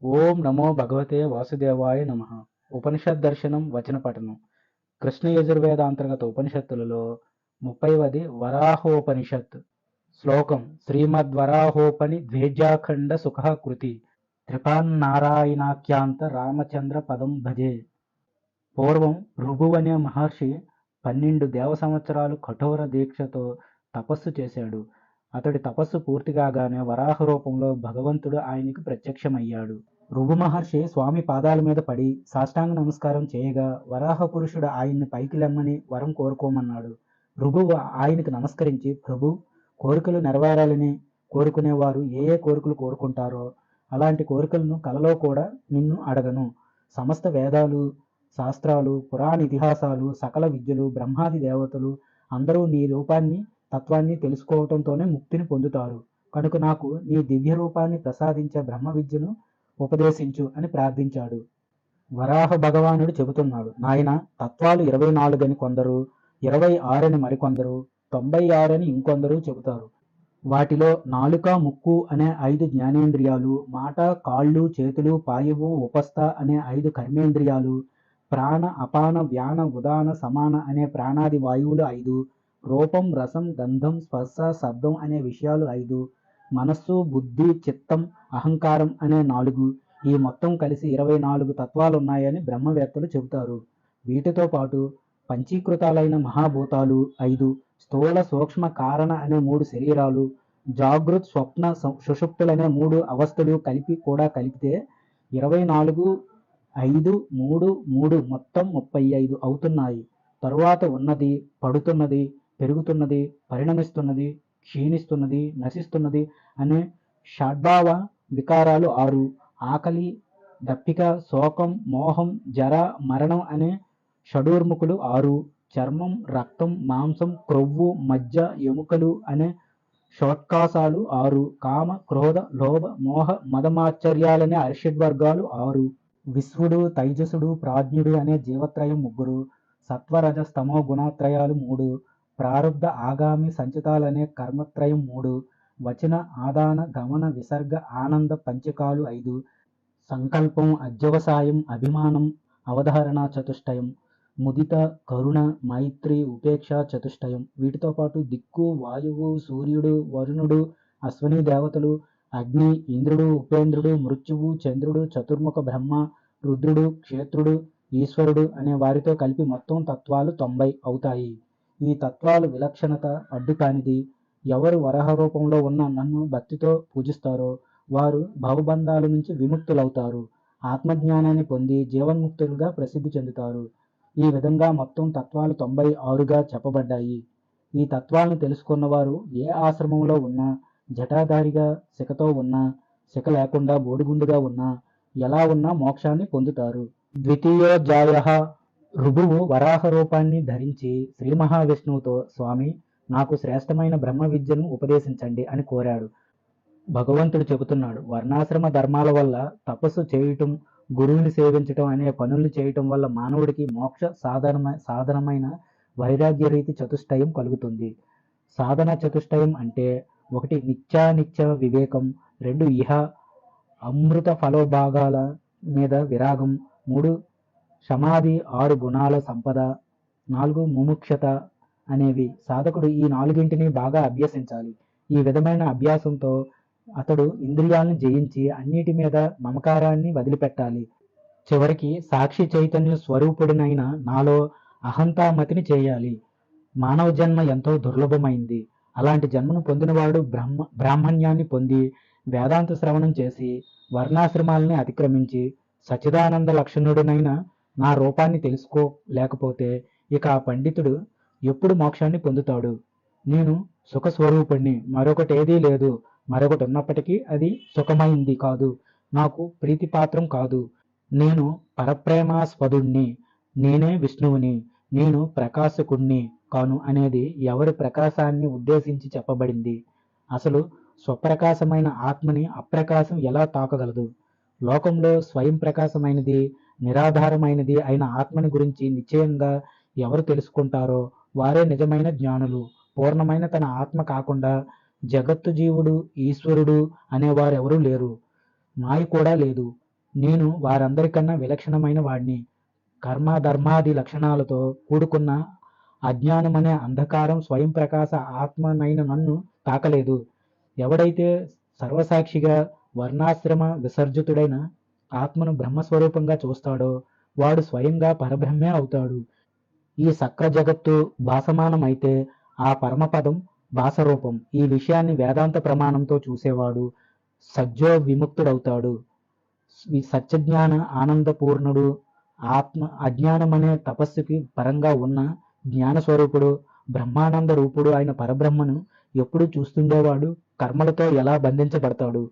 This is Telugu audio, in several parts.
ఓం నమో భగవతే వాసుదేవాయ నమః. ఉపనిషద్ దర్శనం వచన పఠనం. కృష్ణ యజుర్వేద అంతర్గత ఉపనిషత్తులలో 30వది వరాహోపనిషత్. శ్లోకం: శ్రీమద్వరాహోపని ద్వేజ్యాఖండ సుఖ కృతి త్రిపాన్నారాయణాఖ్యాంత రామచంద్ర పదం భజే. పూర్వం భృగు అనే మహర్షి 12 దేవ సంవత్సరాలు కఠోర దీక్షతో తపస్సు చేశాడు. అతడి తపస్సు పూర్తి కాగానే వరాహ రూపంలో భగవంతుడు ఆయనకి ప్రత్యక్షమయ్యాడు. భృగు మహర్షి స్వామి పాదాల మీద పడి సాష్టాంగ నమస్కారం చేయగా వరాహ పురుషుడు ఆయన్ని పైకి లెమ్మని వరం కోరుకోమన్నాడు. భృగు ఆయనకు నమస్కరించి, ప్రభు, కోరికలు నెరవేరాలని కోరుకునేవారు ఏ కోరికలు కోరుకుంటారో అలాంటి కోరికలను కలలో కూడా నిన్ను అడగను. సమస్త వేదాలు, శాస్త్రాలు, పురాణ ఇతిహాసాలు, సకల విద్యలు, బ్రహ్మాది దేవతలు అందరూ నీ రూపాన్ని, తత్వాన్ని తెలుసుకోవటంతోనే ముక్తిని పొందుతారు. కనుక నాకు నీ దివ్య రూపాన్ని ప్రసాదించే బ్రహ్మ విద్యను ఉపదేశించు అని ప్రార్థించాడు. వరాహ భగవానుడు చెబుతున్నాడు, నాయన, తత్వాలు 24 అని కొందరు, 26 అని మరికొందరు, 96 అని ఇంకొందరు చెబుతారు. వాటిలో నాలుక, ముక్కు అనే 5 జ్ఞానేంద్రియాలు, మాట, కాళ్ళు, చేతులు, పాయువు, ఉపస్థ అనే 5 కర్మేంద్రియాలు, ప్రాణ, అపాన, వ్యాన, ఉదాన, సమాన అనే ప్రాణాది వాయువులు 5, రూపం, రసం, గంధం, స్పర్శ, శబ్దం అనే విషయాలు 5, మనస్సు, బుద్ధి, చిత్తం, అహంకారం అనే 4, ఈ మొత్తం కలిసి 24 తత్వాలున్నాయని బ్రహ్మవేత్తలు చెబుతారు. వీటితో పాటు పంచీకృతాలైన మహాభూతాలు 5, స్థూల, సూక్ష్మ, కారణ అనే 3 శరీరాలు, జాగృత్, స్వప్న, సుషుప్తులనే 3 అవస్థలు కలిపితే 24, 5, 3, 3 మొత్తం 35 అవుతున్నాయి. తరువాత ఉన్నది, పడుతున్నది, పెరుగుతున్నది, పరిణమిస్తున్నది, క్షీణిస్తున్నది, నశిస్తున్నది అనే షడ్భావ వికారాలు 6, ఆకలి, దప్పిక, శోకం, మోహం, జర, మరణం అనే షడూర్ముఖులు 6, చర్మం, రక్తం, మాంసం, క్రొవ్వు, మజ్జ, ఎముకలు అనే షోట్కాసాలు 6, కామ, క్రోధ, లోభ, మోహ, మదమాశ్చర్యాలనే అరిషడ్వర్గాలు 6, విశ్వడు, తైజసుడు, ప్రాజ్ఞుడు అనే జీవత్రయం 3, సత్వరజ స్తమో గుణత్రయాలు 3, ప్రారబ్ధ, ఆగామి, సంచితాలనే కర్మత్రయం 3, వచన, ఆదాన, గమన, విసర్గ, ఆనంద పంచకాలు 5, సంకల్పం, అధ్యవసాయం, అభిమానం, అవధారణ చతుష్టయం, ముదిత, కరుణ, మైత్రి, ఉపేక్ష చతుష్టయం. వీటితో పాటు దిక్కు, వాయువు, సూర్యుడు, వరుణుడు, అశ్వని దేవతలు, అగ్ని, ఇంద్రుడు, ఉపేంద్రుడు, మృత్యువు, చంద్రుడు, చతుర్ముఖ బ్రహ్మ, రుద్రుడు, క్షేత్రుడు, ఈశ్వరుడు అనే వారితో కలిపి మొత్తం తత్వాలు 90 అవుతాయి. ఈ తత్వాలు విలక్షణత అడ్డు కానిది. ఎవరు వరాహ రూపంలో ఉన్న నన్ను భక్తితో పూజిస్తారో వారు భవబంధాల నుంచి విముక్తులవుతారు, ఆత్మజ్ఞానాన్ని పొంది జీవన్ముక్తులుగా ప్రసిద్ధి చెందుతారు. ఈ విధంగా మొత్తం తత్వాలు 96గా చెప్పబడ్డాయి. ఈ తత్వాలను తెలుసుకున్నవారు ఏ ఆశ్రమంలో ఉన్నా, జటాధారిగా శిఖతో ఉన్నా, శిఖ లేకుండా బోడిగుండుగా ఉన్నా, ఎలా ఉన్నా మోక్షాన్ని పొందుతారు. ద్వితీయోధ్యాయః. ఋభువు వరాహ రూపాన్ని ధరించి శ్రీ మహావిష్ణువుతో, స్వామి, నాకు శ్రేష్టమైన బ్రహ్మ విద్యను ఉపదేశించండి అని కోరాడు. భగవంతుడు చెబుతున్నాడు, వర్ణాశ్రమ ధర్మాల వల్ల, తపస్సు చేయటం, గురువుని సేవించటం అనే పనులు చేయటం వల్ల మానవుడికి మోక్ష సాధనమైన వైరాగ్య రీతి చతుష్టయం కలుగుతుంది. సాధన చతుష్టయం అంటే 1 నిత్యానిత్య వివేకం, 2 ఇహ అమృత ఫలోభాగాల మీద విరాగం, 3 సమాధి, 6 గుణాల సంపద, 4 ముముక్షత అనేవి. సాధకుడు ఈ 4ంటిని బాగా అభ్యసించాలి. ఈ విధమైన అభ్యాసంతో అతడు ఇంద్రియాలను జయించి అన్నిటి మీద మమకారాన్ని వదిలిపెట్టాలి. చివరికి సాక్షి చైతన్య స్వరూపుడినైన నాలో అహంతామతిని చేయాలి. మానవ జన్మ ఎంతో దుర్లభమైంది. అలాంటి జన్మను పొందినవాడు బ్రాహ్మణ్యాన్ని పొంది వేదాంత శ్రవణం చేసి వర్ణాశ్రమాలని అతిక్రమించి సచ్చిదానంద లక్షణుడినైన నా రూపాన్ని తెలుసుకోలేకపోతే ఇక ఆ పండితుడు ఎప్పుడు మోక్షాన్ని పొందుతాడు? నేను సుఖస్వరూపుణ్ణి, మరొకటేదీ లేదు. మరొకటి ఉన్నప్పటికీ అది సుఖమైంది కాదు, నాకు ప్రీతిపాత్రం కాదు. నేను పరప్రేమాస్పదుణ్ణి, నేనే విష్ణువుని, నేను ప్రకాశకుణ్ణి కాను అనేది ఎవరి ప్రకాశాన్ని ఉద్దేశించి చెప్పబడింది. అసలు స్వప్రకాశమైన ఆత్మని అప్రకాశం ఎలా తాకగలదు? లోకంలో స్వయం ప్రకాశమైనది, నిరాధారమైనది అయిన ఆత్మని గురించి నిశ్చయంగా ఎవరు తెలుసుకుంటారో వారే నిజమైన జ్ఞానులు. పూర్ణమైన తన ఆత్మ కాకుండా జగత్తు జీవుడు, ఈశ్వరుడు అనేవారెవరూ లేరు. మాయ కూడా లేదు. నేను వారందరికన్నా విలక్షణమైన వాడిని. కర్మ ధర్మాది లక్షణాలతో కూడుకున్న అజ్ఞానమనే అంధకారం స్వయం ప్రకాశ ఆత్మనైన నన్ను తాకలేదు. ఎవడైతే సర్వసాక్షిగా వర్ణాశ్రమ విసర్జితుడైన ఆత్మను బ్రహ్మస్వరూపంగా చూస్తాడో వాడు స్వయంగా పరబ్రహ్మే అవుతాడు. ఈ సక్ర జగత్తు భాసమానమైతే ఆ పరమపదం భాసరూపం. ఈ విషయాన్ని వేదాంత ప్రమాణంతో చూసేవాడు సజ్జో విముక్తుడవుతాడు. ఈ సత్యజ్ఞాన ఆనందపూర్ణుడు ఆత్మ అజ్ఞానమనే తపస్సుకి పరంగా ఉన్న జ్ఞానస్వరూపుడు బ్రహ్మానంద రూపుడు అయిన పరబ్రహ్మను ఎప్పుడు చూస్తుండేవాడు కర్మలతో ఎలా బంధించబడతాడు.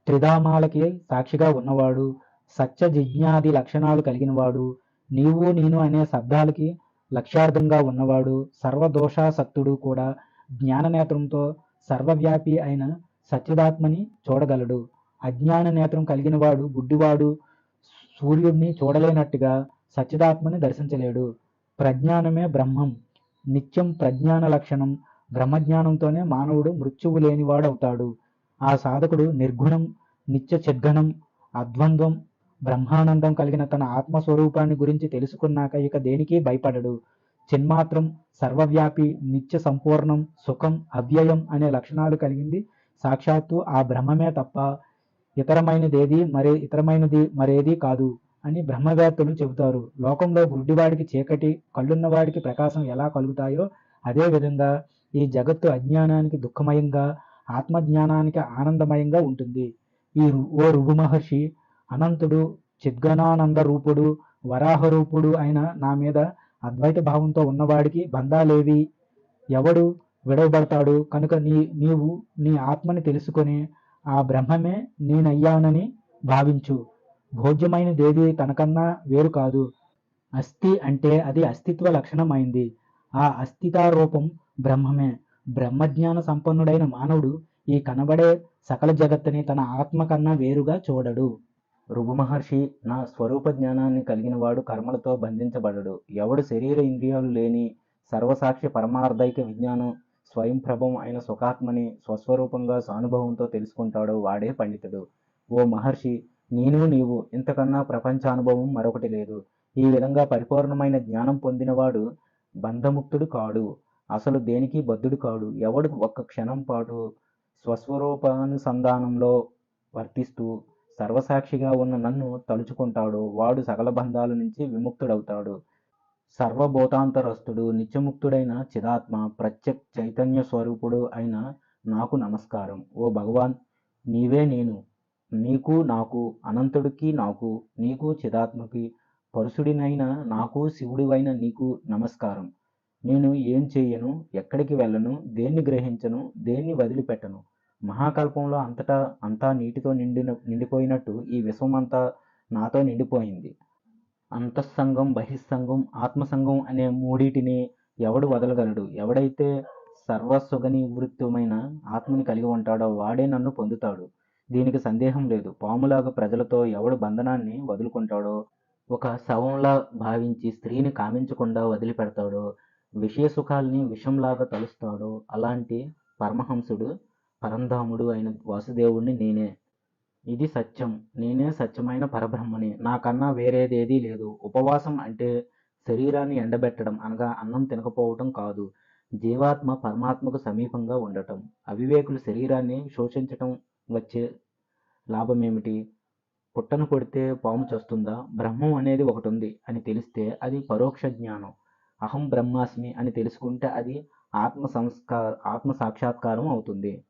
త్రిధామాలకి సాక్షిగా ఉన్నవాడు సత్య జిజ్ఞాది లక్షణాలు కలిగినవాడు నీవు నేను అనే శబ్దాలకి లక్ష్యార్థంగా ఉన్నవాడు సర్వదోషాసక్తుడు కూడా జ్ఞాననేత్రంతో సర్వవ్యాపి అయిన సత్యదాత్మని చూడగలడు. అజ్ఞాన నేత్రం కలిగినవాడు గుడ్డివాడు సూర్యుడిని చూడలేనట్టుగా సత్యదాత్మని దర్శించలేడు. ప్రజ్ఞానమే బ్రహ్మం. నిత్యం ప్రజ్ఞాన లక్షణం బ్రహ్మజ్ఞానంతోనే మానవుడు మృత్యువు లేనివాడవుతాడు. ఆ సాధకుడు నిర్గుణం నిత్య చిద్ఘనం అద్వంద్వం బ్రహ్మానందం కలిగిన తన ఆత్మస్వరూపాన్ని గురించి తెలుసుకున్నాక ఇక దేనికి భయపడడు. చిన్మాత్రం సర్వవ్యాపి నిత్య సంపూర్ణం సుఖం అవ్యయం అనే లక్షణాలు కలిగింది సాక్షాత్తు ఆ బ్రహ్మమే తప్ప ఇతరమైనది మరేది కాదు అని బ్రహ్మవేత్తలు చెబుతారు. లోకంలో గుడ్డివాడికి చీకటి కళ్ళున్నవాడికి ప్రకాశం ఎలా కలుగుతాయో అదే విధంగా ఈ జగత్తు అజ్ఞానానికి దుఃఖమయంగా ఆత్మజ్ఞానానికి ఆనందమయంగా ఉంటుంది. ఓ రుగు మహర్షి అనంతుడు చిద్గణానంద రూపుడు వరాహ రూపుడు అయిన నా మీద అద్వైత భావంతో ఉన్నవాడికి బంధాలేవి ఎవడు విడవబడతాడు కనుక నీవు నీ ఆత్మని తెలుసుకొని ఆ బ్రహ్మమే నేనయ్యానని భావించు. భోజ్యమైనదేది తనకన్నా వేరు కాదు. అస్థి అంటే అది అస్తిత్వ లక్షణమైంది. ఆ అస్థితారూపం బ్రహ్మమే. బ్రహ్మజ్ఞాన సంపన్నుడైన మానవుడు ఈ కనబడే సకల జగత్తుని తన ఆత్మ కన్నా వేరుగా చూడడు. రుగు మహర్షి నా స్వరూప జ్ఞానాన్ని కలిగినవాడు కర్మలతో బంధించబడడు. ఎవడు శరీర ఇంద్రియాలు లేని సర్వసాక్షి పరమార్థైక విజ్ఞానం స్వయం ప్రభం అయిన సుఖాత్మని స్వస్వరూపంగా సానుభవంతో తెలుసుకుంటాడో వాడే పండితుడు. ఓ మహర్షి నేను నీవు ఇంతకన్నా ప్రపంచానుభవం మరొకటి లేదు. ఈ విధంగా పరిపూర్ణమైన జ్ఞానం పొందినవాడు బంధముక్తుడు కాడు. అసలు దేనికి బద్ధుడు కాడు. ఎవడు ఒక్క క్షణం పాటు స్వస్వరూపానుసంధానంలో వర్తిస్తూ సర్వసాక్షిగా ఉన్న నన్ను తలుచుకుంటాడో వాడు సకల బంధాల నుంచి విముక్తుడవుతాడు. సర్వభూతాంతరస్థుడు నిత్యముక్తుడైన చిదాత్మ ప్రత్యక్ చైతన్య స్వరూపుడు అయిన నాకు నమస్కారం. ఓ భగవాన్ నీవే నేను నీకు నాకు అనంతుడికి నాకు నీకు చిదాత్మకి పరుషుడినైన నాకు శివుడివైన నీకు నమస్కారం. నేను ఏం చెయ్యను ఎక్కడికి వెళ్ళను దేన్ని గ్రహించను దేన్ని వదిలిపెట్టను. మహాకల్పంలో అంతా నీటితో నిండిపోయినట్టు ఈ విశ్వమంతా నాతో నిండిపోయింది. అంతఃసంగం బహిస్సంగం ఆత్మసంగం అనే మూడిటిని ఎవడు వదలగలడు. ఎవడైతే సర్వసుగనివృత్తమైన ఆత్మని కలిగి ఉంటాడో వాడే నన్ను పొందుతాడు. దీనికి సందేహం లేదు. పాములాగా ప్రజలతో ఎవడు బంధనాన్ని వదులుకుంటాడో ఒక శవంలా భావించి స్త్రీని కామించకుండా వదిలిపెడతాడో విషయ సుఖాల్ని విషంలాగా తలుస్తాడో అలాంటి పరమహంసుడు పరంధాముడు అయిన వాసుదేవుణ్ణి నేనే. ఇది సత్యం. నేనే సత్యమైన పరబ్రహ్మని. నాకన్నా వేరేదేదీ లేదు. ఉపవాసం అంటే శరీరాన్ని ఎండబెట్టడం అనగా అన్నం తినకపోవటం కాదు. జీవాత్మ పరమాత్మకు సమీపంగా ఉండటం. అవివేకులు శరీరాన్ని శోషించటం వచ్చే లాభమేమిటి? పుట్టను కొడితే పాము చస్తుందా? బ్రహ్మం అనేది ఒకటి ఉంది అని తెలిస్తే అది పరోక్ష జ్ఞానం. అహం బ్రహ్మాస్మి అని తెలుసుకుంటే అది ఆత్మ సాక్షాత్కారం అవుతుంది.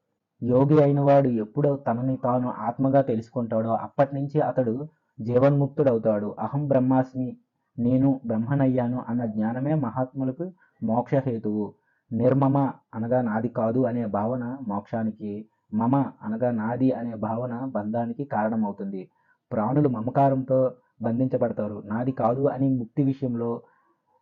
యోగి అయినవాడు ఎప్పుడు తనని తాను ఆత్మగా తెలుసుకుంటాడో అప్పటి నుంచి అతడు జీవన్ముక్తుడవుతాడు. అహం బ్రహ్మాస్మి నేను బ్రహ్మనయ్యాను అన్న జ్ఞానమే మహాత్ములకు మోక్షహేతువు. నిర్మమ అనగా నాది కాదు అనే భావన మోక్షానికి, మమ అనగా నాది అనే భావన బంధానికి కారణమవుతుంది. ప్రాణులు మమకారంతో బంధించబడతారు. నాది కాదు అని ముక్తి విషయంలో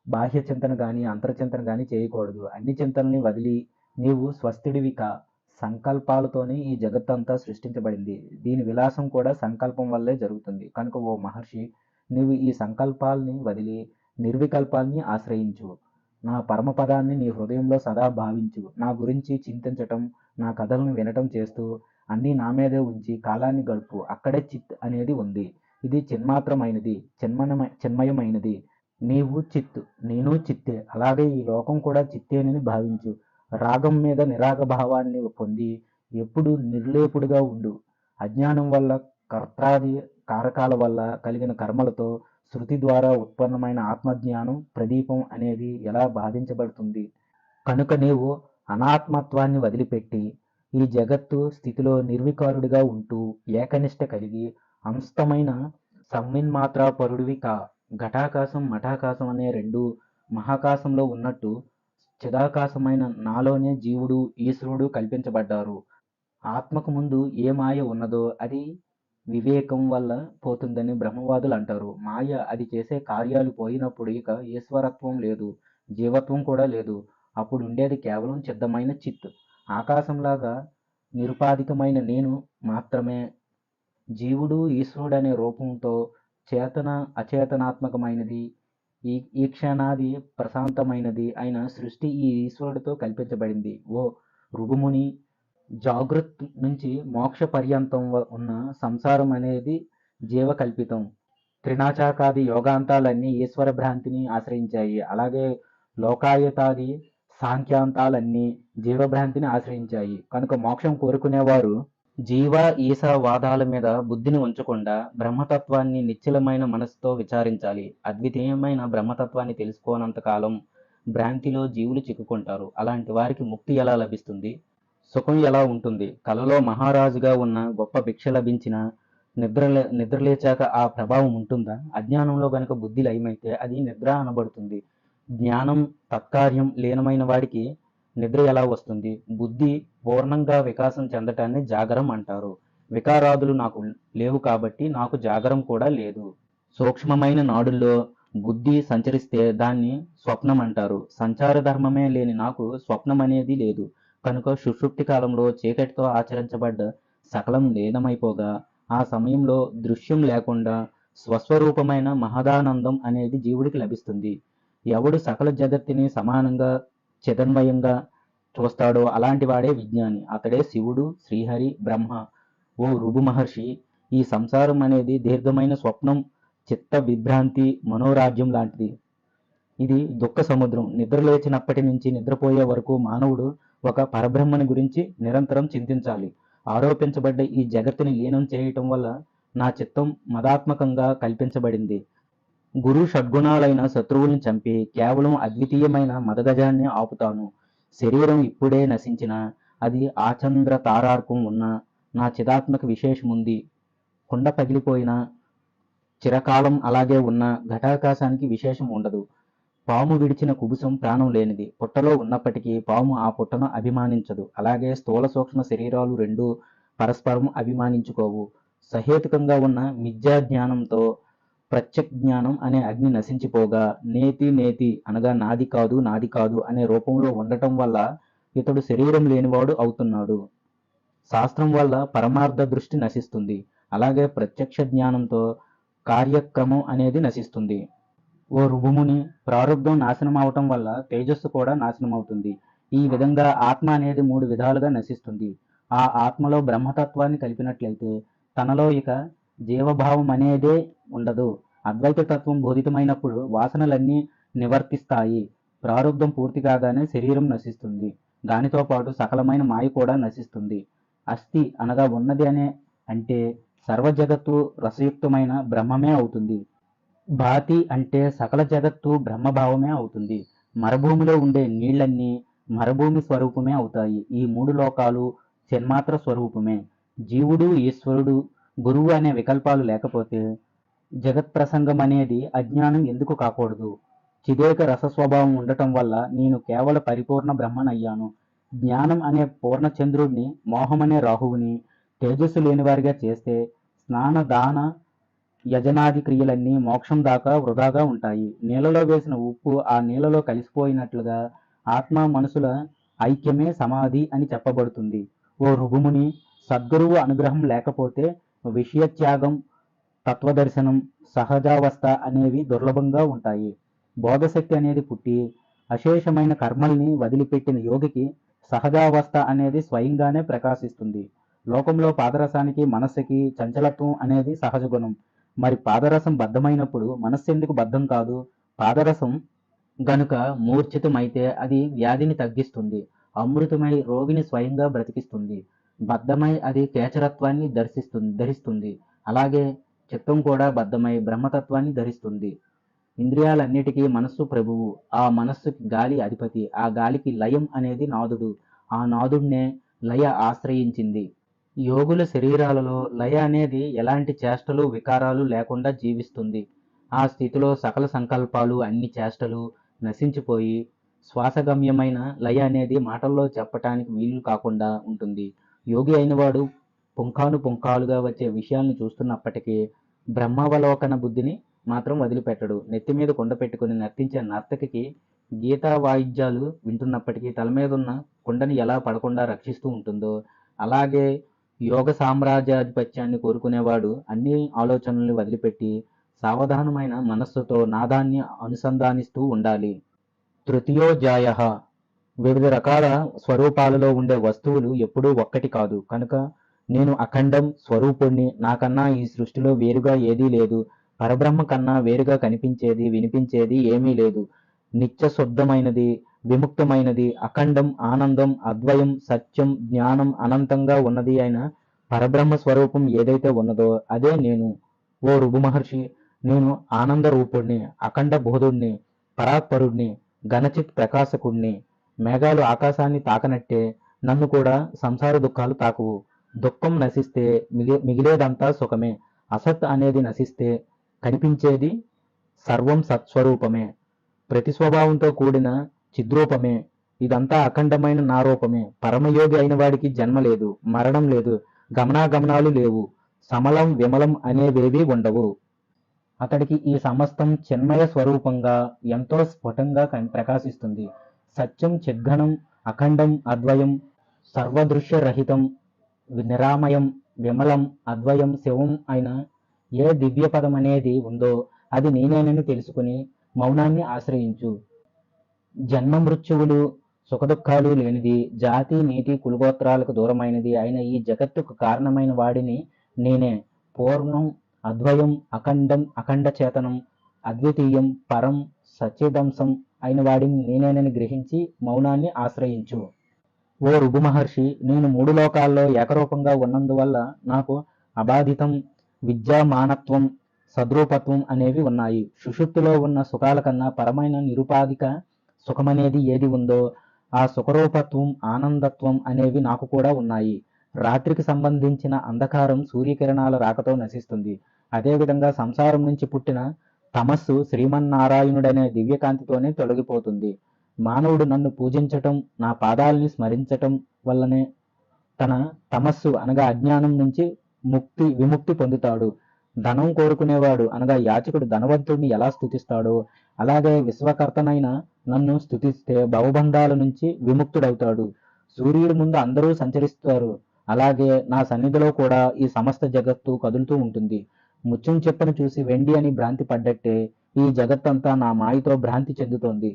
బాహ్య చింతన కానీ అంతర్చింతన కానీ చేయకూడదు. అన్ని చింతనల్ని వదిలి నీవు స్వస్థుడివి కా. సంకల్పాలతోనే ఈ జగత్తంతా సృష్టించబడింది. దీని విలాసం కూడా సంకల్పం వల్లే జరుగుతుంది. కనుక ఓ మహర్షి నీవు ఈ సంకల్పాల్ని వదిలి నిర్వికల్పాల్ని ఆశ్రయించు. నా పరమపదాన్ని నీ హృదయంలో సదా భావించు. నా గురించి చింతించటం నా కథలను వినటం చేస్తూ అన్నీ నా మీదే ఉంచి కాలాన్ని గడుపు. అక్కడే చిత్ అనేది ఉంది. ఇది చిన్మాత్రమైనది, చిన్మయమైనది. నీవు చిత్, నేను చిత్తే. అలాగే ఈ లోకం కూడా చిత్తేనని భావించు. రాగం మీద నిరాగ భావాన్ని పొంది ఎప్పుడు నిర్లేపుడుగా ఉండు. అజ్ఞానం వల్ల, కర్తాది కారకాల వల్ల కలిగిన కర్మలతో శృతి ద్వారా ఉత్పన్నమైన ఆత్మజ్ఞానం ప్రదీపం అనేది ఎలా బాధించబడుతుంది. కనుక నీవు అనాత్మత్వాన్ని వదిలిపెట్టి ఈ జగత్తు స్థితిలో నిర్వికారుడిగా ఉంటూ ఏకనిష్ట కలిగి అంశమైన సంవిన్మాత్రాపరుడివి కా. ఘటాకాశం మఠాకాశం అనే రెండు మహాకాశంలో ఉన్నట్టు చిదాకాశమైన నాలోనే జీవుడు ఈశ్వరుడు కల్పించబడ్డారు. ఆత్మకు ముందు ఏ మాయ ఉన్నదో అది వివేకం వల్ల పోతుందని బ్రహ్మవాదులు అంటారు. మాయ అది చేసే కార్యాలు పోయినప్పుడు ఇక ఈశ్వరత్వం లేదు, జీవత్వం కూడా లేదు. అప్పుడు ఉండేది కేవలం చిద్దమైన చిత్, ఆకాశంలాగా నిరుపాధికమైన నేను మాత్రమే. జీవుడు ఈశ్వరుడు అనే రూపంతో చేతన అచేతనాత్మకమైనది, ఈక్షణాది ప్రశాంతమైనది అయిన సృష్టి ఈ ఈశ్వరుడితో కల్పించబడింది. ఓ ఋగుముని, జాగృత్ నుంచి మోక్ష పర్యంతం ఉన్న సంసారం అనేది జీవకల్పితం. త్రినాచాకాది యోగాంతాలన్నీ ఈశ్వర భ్రాంతిని ఆశ్రయించాయి. అలాగే లోకాయతాది సాంఖ్యాంతాలన్నీ జీవభ్రాంతిని ఆశ్రయించాయి. కనుక మోక్షం కోరుకునేవారు జీవ ఈశ వాదాల మీద బుద్ధిని ఉంచకుండా బ్రహ్మతత్వాన్ని నిశ్చలమైన మనసుతో విచారించాలి. అద్వితీయమైన బ్రహ్మతత్వాన్ని తెలుసుకోనంత కాలం భ్రాంతిలో జీవులు చిక్కుకుంటారు. అలాంటి వారికి ముక్తి ఎలా లభిస్తుంది? సుఖం ఎలా ఉంటుంది? కలలో మహారాజుగా ఉన్న గొప్ప భిక్ష లభించిన నిద్రలేచాక ఆ ప్రభావం ఉంటుందా? అజ్ఞానంలో గనుక బుద్ధి లయమైతే అది నిద్ర అనబడుతుంది. జ్ఞానం తత్కార్యం లీనమైన వాడికి నిద్ర ఎలా వస్తుంది? బుద్ధి పూర్ణంగా వికాసం చెందటాన్ని జాగరం అంటారు. వికారాదులు నాకు లేవు కాబట్టి నాకు జాగరం కూడా లేదు. సూక్ష్మమైన నాడుల్లో బుద్ధి సంచరిస్తే దాన్ని స్వప్నం అంటారు. సంచార ధర్మమే లేని నాకు స్వప్నం అనేది లేదు. కనుక సుషుప్తి కాలంలో చీకటితో ఆచరించబడ్డ సకలం లీనమైపోగా ఆ సమయంలో దృశ్యం లేకుండా స్వస్వరూపమైన మహదానందం అనేది జీవుడికి లభిస్తుంది. ఎవడు సకల జగత్తుని సమానంగా చిదన్వయంగా చూస్తాడో అలాంటి వాడే విజ్ఞాని. అతడే శివుడు, శ్రీహరి, బ్రహ్మ. ఓ ఋగు మహర్షి, ఈ సంసారం అనేది దీర్ఘమైన స్వప్నం, చిత్త విభ్రాంతి, మనోరాజ్యం లాంటిది. ఇది దుఃఖ సముద్రం. నిద్రలేచినప్పటి నుంచి నిద్రపోయే వరకు మానవుడు ఒక పరబ్రహ్మని గురించి నిరంతరం చింతించాలి. ఆరోపించబడ్డ ఈ జగత్తుని లీనం చేయటం వల్ల నా చిత్తం మదాత్మకంగా కల్పించబడింది. గురు షడ్గుణాలైన శత్రువుల్ని చంపి కేవలం అద్వితీయమైన మదగజాన్ని ఆపుతాను. శరీరం ఇప్పుడే నశించిన అది ఆచంద్ర తారార్కం ఉన్న నా చిదాత్మక విశేషముంది. కుండ పగిలిపోయిన చిరకాలం అలాగే ఉన్న ఘటాకాశానికి విశేషం ఉండదు. పాము విడిచిన కుబుసం ప్రాణం లేనిది. పుట్టలో ఉన్నప్పటికీ పాము ఆ పుట్టను అభిమానించదు. అలాగే స్థూల సూక్ష్మ శరీరాలు రెండూ పరస్పరం అభిమానించుకోవు. సహేతుకంగా ఉన్న మిథ్యా జ్ఞానంతో ప్రత్యక్ జ్ఞానం అనే అగ్ని నశించిపోగా నేతి నేతి అనగా నాది కాదు నాది కాదు అనే రూపంలో ఉండటం వల్ల ఇతడు శరీరం లేనివాడు అవుతున్నాడు. శాస్త్రం వల్ల పరమార్థ దృష్టి నశిస్తుంది. అలాగే ప్రత్యక్ష జ్ఞానంతో కార్యక్రమం అనేది నశిస్తుంది. ఓ ఋగుముని, ప్రారంధం నాశనం అవటం వల్ల తేజస్సు కూడా నాశనం అవుతుంది. ఈ విధంగా ఆత్మ అనేది 3 విధాలుగా నశిస్తుంది. ఆ ఆత్మలో బ్రహ్మతత్వాన్ని కలిపినట్లయితే తనలో ఇక జీవభావం అనేదే ఉండదు. అద్వైత తత్వం బోధితమైనప్పుడు వాసనలన్నీ నివర్తిస్తాయి. ప్రారంధం పూర్తి కాగానే శరీరం నశిస్తుంది. దానితో పాటు సకలమైన మాయ కూడా నశిస్తుంది. అస్థి అనగా ఉన్నది అనే అంటే సర్వ జగత్తు రసయుక్తమైన బ్రహ్మమే అవుతుంది. భాతి అంటే సకల జగత్తు బ్రహ్మభావమే అవుతుంది. మరుభూమిలో ఉండే నీళ్లన్నీ మరుభూమి స్వరూపమే అవుతాయి. ఈ 3 లోకాలు చిన్మాత్ర స్వరూపమే. జీవుడు, ఈశ్వరుడు, గురువు అనే వికల్పాలు లేకపోతే జగత్ ప్రసంగం అనేది అజ్ఞానం ఎందుకు కాకూడదు? చిదేక రసస్వభావం ఉండటం వల్ల నేను కేవల పరిపూర్ణ బ్రహ్మనయ్యాను. జ్ఞానం అనే పూర్ణచంద్రుడిని, మోహమనే రాహువుని తేజస్సు లేనివారిగా చేస్తే స్నాన దాన యజనాది క్రియలన్నీ మోక్షం దాకా వృధాగా ఉంటాయి. నీళ్ళలో వేసిన ఉప్పు ఆ నీళ్ళలో కలిసిపోయినట్లుగా ఆత్మ మనసుల ఐక్యమే సమాధి అని చెప్పబడుతుంది. ఓ ఋగుముని, సద్గురువు అనుగ్రహం లేకపోతే విషయత్యాగం, తత్వదర్శనం, సహజావస్థ అనేవి దుర్లభంగా ఉంటాయి. బోధశక్తి అనేది పుట్టి అశేషమైన కర్మల్ని వదిలిపెట్టిన యోగికి సహజావస్థ అనేది స్వయంగానే ప్రకాశిస్తుంది. లోకంలో పాదరసానికి, మనస్సుకి చంచలత్వం అనేది సహజ గుణం. మరి పాదరసం బద్ధమైనప్పుడు మనస్సు ఎందుకు బద్ధం కాదు? పాదరసం గనుక మూర్ఛితమైతే అది వ్యాధిని తగ్గిస్తుంది, అమృతమై రోగిని స్వయంగా బ్రతికిస్తుంది. బద్ధమై అది కేచరత్వాన్ని ధరిస్తుంది. అలాగే చిత్తం కూడా బద్ధమై బ్రహ్మతత్వాన్ని ధరిస్తుంది. ఇంద్రియాలన్నిటికీ మనస్సు ప్రభువు, ఆ మనస్సుకి గాలి అధిపతి, ఆ గాలికి లయం అనేది నాదుడు, ఆ నాదుడినే లయ ఆశ్రయించింది. యోగుల శరీరాలలో లయ అనేది ఎలాంటి చేష్టలు వికారాలు లేకుండా జీవిస్తుంది. ఆ స్థితిలో సకల సంకల్పాలు అన్ని చేష్టలు నశించిపోయి శ్వాసగమ్యమైన లయ అనేది మాటల్లో చెప్పటానికి వీలు కాకుండా ఉంటుంది. యోగి అయినవాడు పుంఖానుపుంఖాలుగా వచ్చే విషయాలను చూస్తున్నప్పటికీ బ్రహ్మావలోకన బుద్ధిని మాత్రం వదిలిపెట్టడు. నెత్తి మీద కొండ పెట్టుకుని నర్తించే నర్తకికి గీతా వాయిద్యాలు వింటున్నప్పటికీ తల మీద ఉన్న కుండని ఎలా పడకుండా రక్షిస్తూ ఉంటుందో, అలాగే యోగ సామ్రాజ్యాధిపత్యాన్ని కోరుకునేవాడు అన్ని ఆలోచనల్ని వదిలిపెట్టి సావధానమైన మనస్సుతో నాదాన్ని అనుసంధానిస్తూ ఉండాలి. తృతీయోధ్యాయ. వివిధ రకాల స్వరూపాలలో ఉండే వస్తువులు ఎప్పుడూ ఒక్కటి కాదు కనుక నేను అఖండం స్వరూపుణ్ణి, నాకన్నా ఈ సృష్టిలో వేరుగా ఏదీ లేదు, పరబ్రహ్మ కన్నా వేరుగా కనిపించేది వినిపించేది ఏమీ లేదు, నిత్య శుద్ధమైనది విముక్తమైనది అఖండం ఆనందం అద్వయం సత్యం జ్ఞానం అనంతంగా ఉన్నది అయిన పరబ్రహ్మ స్వరూపం ఏదైతే ఉన్నదో అదే నేను. ఓ రుభు మహర్షి, నేను ఆనంద రూపుణ్ణి, అఖండ బోధుణ్ణి, పరాత్పరుణ్ణి, ఘనచిత్ ప్రకాశకుణ్ణి. మేఘాలు ఆకాశాన్ని తాకనట్టే నన్ను కూడా సంసార దుఃఖాలు తాకువు. దుఃఖం నశిస్తే మిగిలేదంతా సుఖమే. అసత్ అనేది నశిస్తే కనిపించేది సర్వం సత్స్వరూపమే, ప్రతి స్వభావంతో కూడిన చిద్రూపమే. ఇదంతా అఖండమైన నా రూపమే. పరమయోగి అయిన వాడికి జన్మ లేదు, మరణం లేదు, గమనాగమనాలు లేవు, సమలం విమలం అనేవేవీ ఉండవు. అతడికి ఈ సమస్తం చిన్మయ స్వరూపంగా ఎంతో స్ఫుటంగా ప్రకాశిస్తుంది. సత్యం చిద్ఘనం అఖండం అద్వయం సర్వదృశ్యరహితం నిరామయం విమలం అద్వయం శివం అయిన ఏ దివ్య పదం అనేది ఉందో అది నేనేనని తెలుసుకుని మౌనాన్ని ఆశ్రయించు. జన్మ మృత్యువులు సుఖదుఖాలు లేనిది, జాతి నీతి కులగోత్రాలకు దూరమైనది అయిన ఈ జగత్తుకు కారణమైన వాడిని నేనే. పూర్ణం అద్వయం అఖండం అఖండ చేతనం అద్వితీయం పరం సచ్చిదంశం అయిన వాడిని నేనేనని గ్రహించి మౌనాన్ని ఆశ్రయించు. ఓ రుభు మహర్షి, నేను మూడు లోకాల్లో ఏకరూపంగా ఉన్నందువల్ల నాకు అబాధితం విద్యామానత్వం సద్రూపత్వం అనేవి ఉన్నాయి. సుషుప్తిలో ఉన్న సుఖాల కన్నా పరమైన నిరుపాధిక సుఖమనేది ఏది ఉందో ఆ సుఖరూపత్వం ఆనందత్వం అనేవి నాకు కూడా ఉన్నాయి. రాత్రికి సంబంధించిన అంధకారం సూర్యకిరణాల రాకతో నశిస్తుంది. అదేవిధంగా సంసారం నుంచి పుట్టిన తమస్సు శ్రీమన్నారాయణుడనే దివ్యకాంతితోనే తొలగిపోతుంది. మానవుడు నన్ను పూజించటం నా పాదాలని స్మరించటం వల్లనే తన తమస్సు అనగా అజ్ఞానం నుంచి విముక్తి పొందుతాడు. ధనం కోరుకునేవాడు అనగా యాచకుడు ధనవంతుడిని ఎలా స్తుతిస్తాడో అలాగే విశ్వకర్తనైన నన్ను స్తుతిస్తే భవబంధాల నుంచి విముక్తుడవుతాడు. సూర్యుడి ముందు అందరూ సంచరిస్తారు, అలాగే నా సన్నిధిలో కూడా ఈ సమస్త జగత్తు కదులుతూ ఉంటుంది. ముత్యం చెప్పను చూసి వెండి అని భ్రాంతి పడ్డట్టే ఈ జగత్తంతా నా మాయతో భ్రాంతి చెందుతోంది.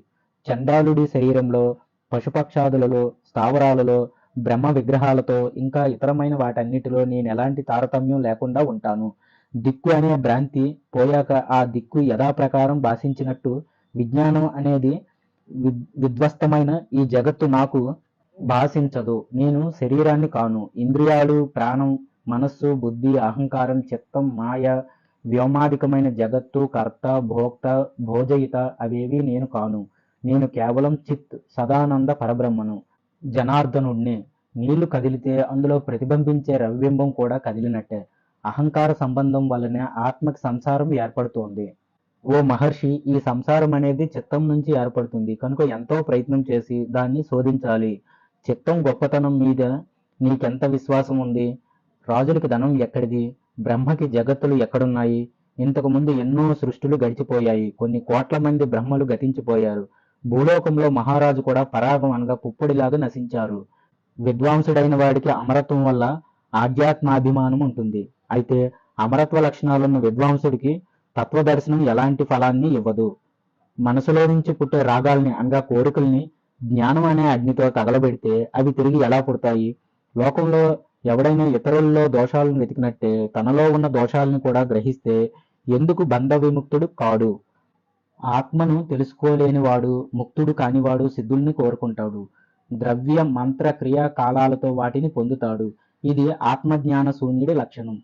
చండాలుడి శరీరంలో పశుపక్షాదులలో స్థావరాలలో బ్రహ్మ విగ్రహాలతో ఇంకా ఇతరమైన వాటన్నిటిలో నేను ఎలాంటి తారతమ్యం లేకుండా ఉంటాను. దిక్కు అనే భ్రాంతి పోయాక ఆ దిక్కు యథాప్రకారం భాషించినట్టు విజ్ఞానం అనేది విధ్వస్తమైన ఈ జగత్తు నాకు భాషించదు. నేను శరీరాన్ని కాను. ఇంద్రియాలు ప్రాణం మనస్సు బుద్ధి అహంకారం చిత్తం మాయ వ్యోమాధికమైన జగత్తు కర్త భోక్త భోజయిత అవేవి నేను కాను. నేను కేవలం చిత్ సదానంద పరబ్రహ్మను, జనార్దనుణ్ణి. నీళ్లు కదిలితే అందులో ప్రతిబింబించే రవిబింబం కూడా కదిలినట్టే. అహంకార సంబంధం వల్లనే ఆత్మకి సంసారం ఏర్పడుతోంది. ఓ మహర్షి, ఈ సంసారం అనేది చిత్తం నుంచి ఏర్పడుతుంది కనుక ఎంతో ప్రయత్నం చేసి దాన్ని శోధించాలి. చిత్తం గొప్పతనం మీద నీకెంత విశ్వాసం ఉంది? రాజులకి ధనం ఎక్కడిది? బ్రహ్మకి జగత్తులు ఎక్కడున్నాయి? ఇంతకు ముందు ఎన్నో సృష్టులు గడిచిపోయాయి, కొన్ని కోట్ల మంది బ్రహ్మలు గతించిపోయారు. భూలోకంలో మహారాజు కూడా పరాగం అనగా పుప్పొడిలాగా నశించారు. విద్వాంసుడైన వాడికి అమరత్వం వల్ల ఆధ్యాత్మాభిమానం ఉంటుంది. అయితే అమరత్వ లక్షణాలున్న విద్వాంసుడికి తత్వదర్శనం ఎలాంటి ఫలాన్ని ఇవ్వదు. మనసులో నుంచి పుట్టే రాగాల్ని అనగా కోరికల్ని జ్ఞానం అనే అగ్నితో తగలబెడితే అవి తిరిగి ఎలా పుడతాయి? లోకంలో ఎవడైనా ఇతరుల్లో దోషాలను వెతికినట్టే తనలో ఉన్న దోషాలను కూడా గ్రహిస్తే ఎందుకు బంధ విముక్తుడు కాడు. ఆత్మను తెలుసుకోలేనివాడు, ముక్తుడు కానివాడు సిద్ధుల్ని కోరుకుంటాడు. ద్రవ్య మంత్ర క్రియా కాలాలతో వాటిని పొందుతాడు. ఇది ఆత్మజ్ఞాన శూన్యుడి లక్షణం.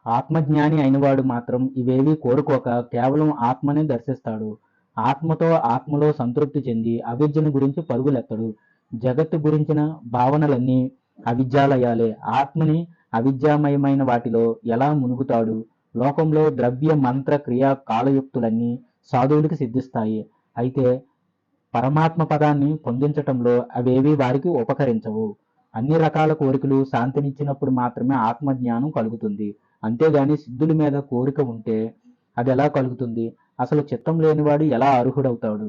ఆత్మజ్ఞాని అయినవాడు మాత్రం ఇవేవీ కోరుకోక కేవలం ఆత్మనే దర్శిస్తాడు. ఆత్మతో ఆత్మలో సంతృప్తి చెంది అవిద్యను గురించి పరుగులెత్తడు. జగత్తు గురించిన భావనలన్నీ అవిద్యాలయాలే. ఆత్మని అవిద్యామయమైన వాటిలో ఎలా మునుగుతాడు? లోకంలో ద్రవ్య మంత్ర క్రియా కాలయుక్తులన్నీ సాధువులకి సిద్ధిస్తాయి. అయితే పరమాత్మ పదాన్ని పొందించటంలో అవేవీ వారికి ఉపకరించవు. అన్ని రకాల కోరికలు శాంతినిచ్చినప్పుడు మాత్రమే ఆత్మజ్ఞానం కలుగుతుంది. అంతేగాని సిద్ధుల మీద కోరిక ఉంటే అది ఎలా కలుగుతుంది? అసలు చిత్తం లేనివాడు ఎలా అర్హుడవుతాడు?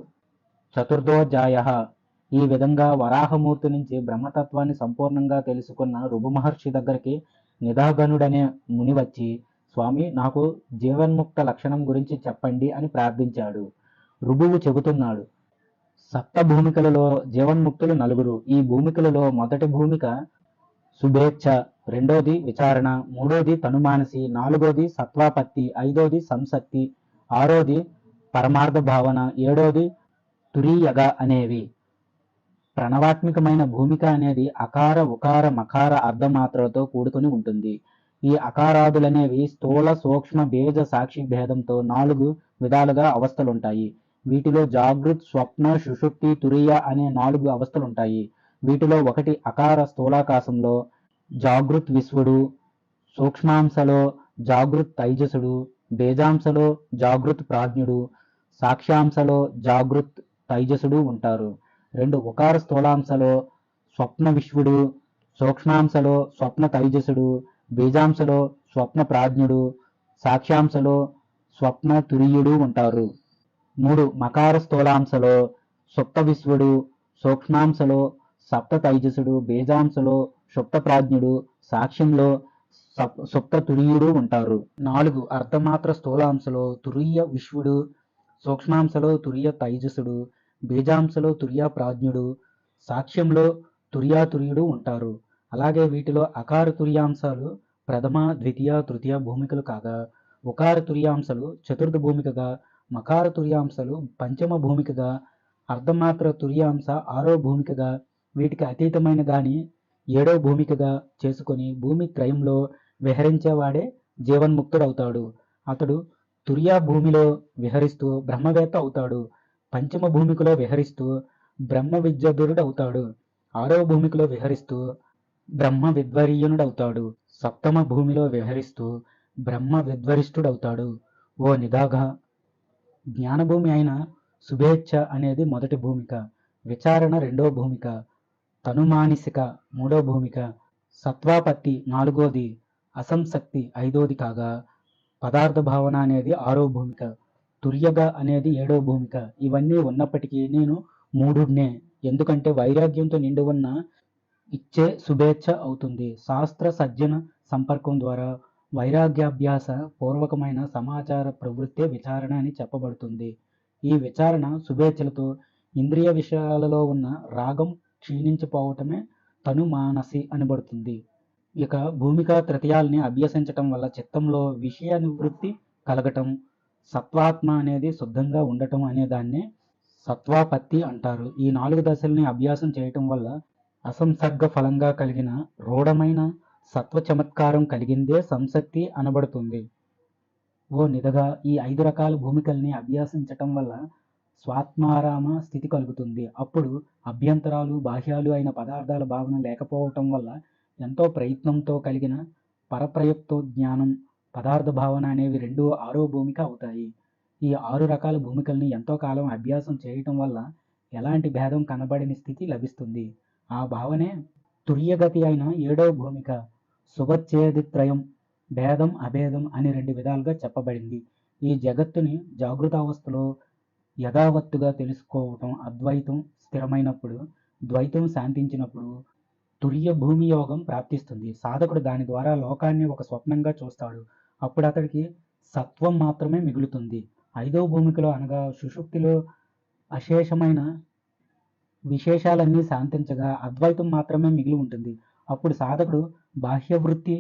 చతుర్థోధ్యాయ. ఈ విధంగా వరాహమూర్తి నుంచి బ్రహ్మతత్వాన్ని సంపూర్ణంగా తెలుసుకున్న రుభు మహర్షి దగ్గరికి నిదాగనుడనే ముని వచ్చి, స్వామి, నాకు జీవన్ముక్త లక్షణం గురించి చెప్పండి అని ప్రార్థించాడు. రుభువు చెబుతున్నాడు, సప్త భూమికలలో జీవన్ముక్తులు 4. ఈ భూమికలలో మొదటి భూమిక శుభేచ్ఛ, రెండోది విచారణ, మూడోది తనుమానసి, నాలుగోది సత్వాపత్తి, ఐదోది సంసక్తి, ఆరోది పరమార్థ భావన, ఏడోది తురీయగ అనేవి. ప్రణవాత్మికమైన భూమిక అనేది అకార ఉకార మకార అర్ధమాత్రలతో కూడుకుని ఉంటుంది. ఈ అకారాదులనేవి స్థూల సూక్ష్మ బీజ సాక్షి భేదంతో 4 విధాలుగా అవస్థలుంటాయి. వీటిలో జాగృత్ స్వప్న సుషుప్తి తురీయ అనే 4 అవస్థలుంటాయి. వీటిలో ఒకటి అకార స్థూలాకాశంలో జాగృత్ విశ్వడు, సూక్ష్మాంశలో జాగృత్ తైజసుడు, బీజాంశలో జాగృత్ ప్రాజ్ఞుడు, సాక్ష్యాంశలో జాగృత్ తైజసుడు ఉంటారు. 2 ఉకార స్థూలాంశలో స్వప్న విశ్వడు, సూక్ష్మాంశలో స్వప్న తైజసుడు, బీజాంశలో స్వప్న ప్రాజ్ఞుడు, సాక్ష్యాంశలో స్వప్న తురీయుడు ఉంటారు. 3 మకార స్థూలాంశలో సుప్త విశ్వడు, సూక్ష్మాంశలో సప్త తైజసుడు, బీజాంశలో సుప్త ప్రాజ్ఞుడు, సాక్ష్యంలో సుప్త తురీయుడు ఉంటారు. 4 అర్ధమాత్ర స్థూలాంశలో తురీయ విశ్వడు, సూక్ష్మాంశలో తురీయ తైజసుడు, బీజాంశలో తురీయ ప్రాజ్ఞుడు, సాక్ష్యంలో తురియా తురీయుడు ఉంటారు. అలాగే వీటిలో అకార తుర్యాంశాలు ప్రథమ, ద్వితీయ, తృతీయ భూమికలు కాగా, ఉకార తుర్యాంశాలు చతుర్థ భూమికగా, మకార తుర్యాంశాలు పంచమ భూమికగా, అర్ధమాత్ర తుర్యాంశ 6వ భూమికగా, వీటికి అతీతమైన దాని 7వ భూమికగా చేసుకొని భూమి త్రయంలో విహరించేవాడే జీవన్ముక్తుడవుతాడు. అతడు తురియా భూమిలో విహరిస్తూ బ్రహ్మవేత్త అవుతాడు. పంచమ భూమికలో విహరిస్తూ బ్రహ్మ విద్యాధురుడవుతాడు. 6వ భూమికలో విహరిస్తూ బ్రహ్మ విద్వరీయునుడవుతాడు. సప్తమ భూమిలో విహరిస్తూ బ్రహ్మ విద్వరిష్ఠుడవుతాడు. ఓ నిదాగా, జ్ఞానభూమి అయిన శుభేచ్ఛ అనేది మొదటి భూమిక, విచారణ 2వ భూమిక, తనుమానిసిక 3వ భూమిక, సత్వాపత్తి 4వది, అసంశక్తి 5వది కాగా, పదార్థ భావన అనేది 6వ భూమిక, తుర్యగ అనేది 7వ భూమిక. ఇవన్నీ ఉన్నప్పటికీ నేను మూఢుడినే. ఎందుకంటే వైరాగ్యంతో నిండి ఉన్న ఇచ్చే శుభేచ్ఛ అవుతుంది. శాస్త్ర సజ్జన సంపర్కం ద్వారా వైరాగ్యాభ్యాస పూర్వకమైన సమాచార ప్రవృత్తే విచారణ అని చెప్పబడుతుంది. ఈ విచారణ శుభేచ్ఛలతో ఇంద్రియ విషయాలలో ఉన్న రాగం క్షీణించిపోవటమే తను మానసి అనబడుతుంది. ఇక భూమిక తృతీయాల్ని అభ్యసించటం వల్ల చిత్తంలో విషయ నివృత్తి కలగటం, సత్వాత్మ అనేది శుద్ధంగా ఉండటం అనే దాన్నే సత్వాపత్తి అంటారు. ఈ 4 దశల్ని అభ్యాసం చేయటం వల్ల అసంసర్గ ఫలంగా కలిగిన రూఢమైన సత్వ చమత్కారం కలిగిందే సంసక్తి అనబడుతుంది. ఓ నిదగా, ఈ 5 రకాల భూమికల్ని అభ్యాసించటం వల్ల స్వాత్మారామ స్థితి కలుగుతుంది. అప్పుడు అభ్యంతరాలు బాహ్యాలు అయిన పదార్థాల భావన లేకపోవటం వల్ల ఎంతో ప్రయత్నంతో కలిగిన పరప్రయుక్తో జ్ఞానం, పదార్థ భావన అనేవి 2 6వ భూమిక అవుతాయి. ఈ 6 రకాల భూమికల్ని ఎంతో కాలం అభ్యాసం చేయటం వల్ల ఎలాంటి భేదం కనబడని స్థితి లభిస్తుంది. ఆ భావనే తుర్యగతి అయిన 7వ భూమిక. శుభచ్ఛేదిత్రయం, భేదం అభేదం అని 2 విధాలుగా చెప్పబడింది. ఈ జగత్తుని జాగృతావస్థలో యథావత్తుగా తెలుసుకోవటం, అద్వైతం స్థిరమైనప్పుడు, ద్వైతం శాంతించినప్పుడు తుర్య భూమి యోగం ప్రాప్తిస్తుంది. సాధకుడు దాని ద్వారా లోకాన్ని ఒక స్వప్నంగా చూస్తాడు. అప్పుడు అతడికి సత్వం మాత్రమే మిగులుతుంది. 5వ భూమికలో అనగా సుషుప్తిలో అశేషమైన విశేషాలన్నీ శాంతించగా అద్వైతం మాత్రమే మిగిలి ఉంటుంది. అప్పుడు సాధకుడు బాహ్యవృత్తి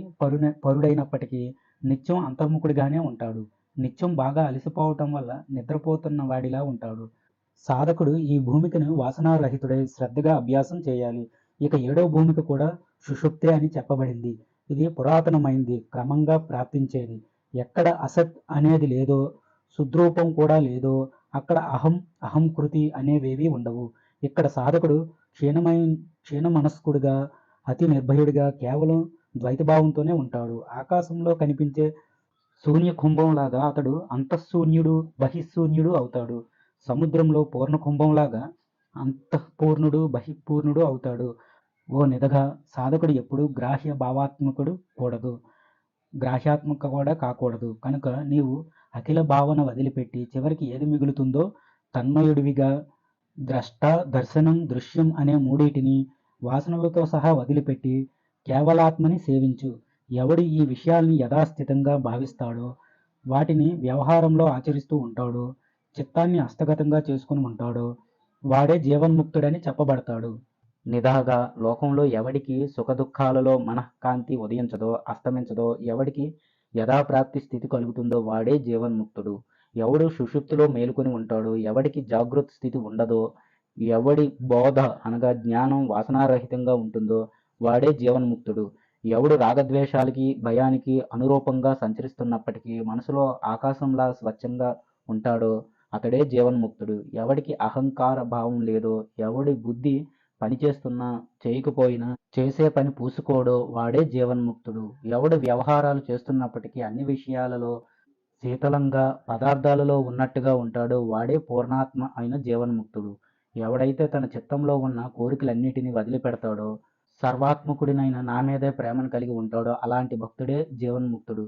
పరుడైనప్పటికీ నిత్యం అంతర్ముఖుడిగానే ఉంటాడు. నిత్యం బాగా అలసిపోవటం వల్ల నిద్రపోతున్న వాడిలా ఉంటాడు. సాధకుడు ఈ భూమికను వాసనారహితుడై శ్రద్ధగా అభ్యాసం చేయాలి. ఇక 7వ భూమిక కూడా సుషుప్తే అని చెప్పబడింది. ఇది పురాతనమైంది, క్రమంగా ప్రాప్తించేది. ఎక్కడ అసత్ అనేది లేదో, సుద్రూపం కూడా లేదో, అక్కడ అహంకృతి అనేవేవీ ఉండవు. ఇక్కడ సాధకుడు క్షీణ మనస్కుడుగా, అతి నిర్భయుడిగా, కేవలం ద్వైతభావంతోనే ఉంటాడు. ఆకాశంలో కనిపించే శూన్య కుంభంలాగా అతడు అంతఃశూన్యుడు, బహిఃశూన్యుడు అవుతాడు. సముద్రంలో పూర్ణ కుంభంలాగా అంతఃపూర్ణుడు, బహిఃపూర్ణుడు అవుతాడు. ఓ నిదఘ, సాధకుడు ఎప్పుడు గ్రాహ్యాత్మక కూడా కాకూడదు. కనుక నీవు అఖిల భావన వదిలిపెట్టి చివరికి ఏది మిగులుతుందో తన్మయుడివిగా ద్రష్ట, దర్శనం, దృశ్యం అనే మూడిటిని వాసనలతో సహా వదిలిపెట్టి కేవలాత్మని సేవించు. ఎవడు ఈ విషయాల్ని యథాస్థితంగా భావిస్తాడో, వాటిని వ్యవహారంలో ఆచరిస్తూ ఉంటాడో, చిత్తాన్ని హస్తగతంగా చేసుకుని ఉంటాడో, వాడే జీవన్ముక్తుడని చెప్పబడతాడు. నిదాగా లోకంలో ఎవడికి సుఖదుఖాలలో మనఃకాంతి ఉదయించదో, అస్తమించదో, ఎవడికి యథాప్రాప్తి స్థితి కలుగుతుందో వాడే జీవన్ముక్తుడు. ఎవడు సుషుప్తిలో మేలుకొని ఉంటాడో, ఎవడికి జాగృత స్థితి ఉండదో, ఎవడి బోధ అనగా జ్ఞానం వాసనారహితంగా ఉంటుందో వాడే జీవన్ముక్తుడు. ఎవడు రాగద్వేషాలకి, భయానికి అనురూపంగా సంచరిస్తున్నప్పటికీ మనసులో ఆకాశంలా స్వచ్ఛంగా ఉంటాడో అతడే జీవన్ముక్తుడు. ఎవడికి అహంకార భావం లేదో, ఎవడి బుద్ధి పనిచేస్తున్నా చేయకపోయినా చేసే పని పూసుకోడో వాడే జీవన్ముక్తుడు. ఎవడు వ్యవహారాలు చేస్తున్నప్పటికీ అన్ని విషయాలలో శీతలంగా, పదార్థాలలో ఉన్నట్టుగా ఉంటాడో వాడే పూర్ణాత్మ అయిన జీవన్ముక్తుడు. ఎవడైతే తన చిత్తంలో ఉన్న కోరికలన్నిటినీ వదిలిపెడతాడో, సర్వాత్మకుడినైన నా మీదే ప్రేమను కలిగి ఉంటాడో అలాంటి భక్తుడే జీవన్ముక్తుడు.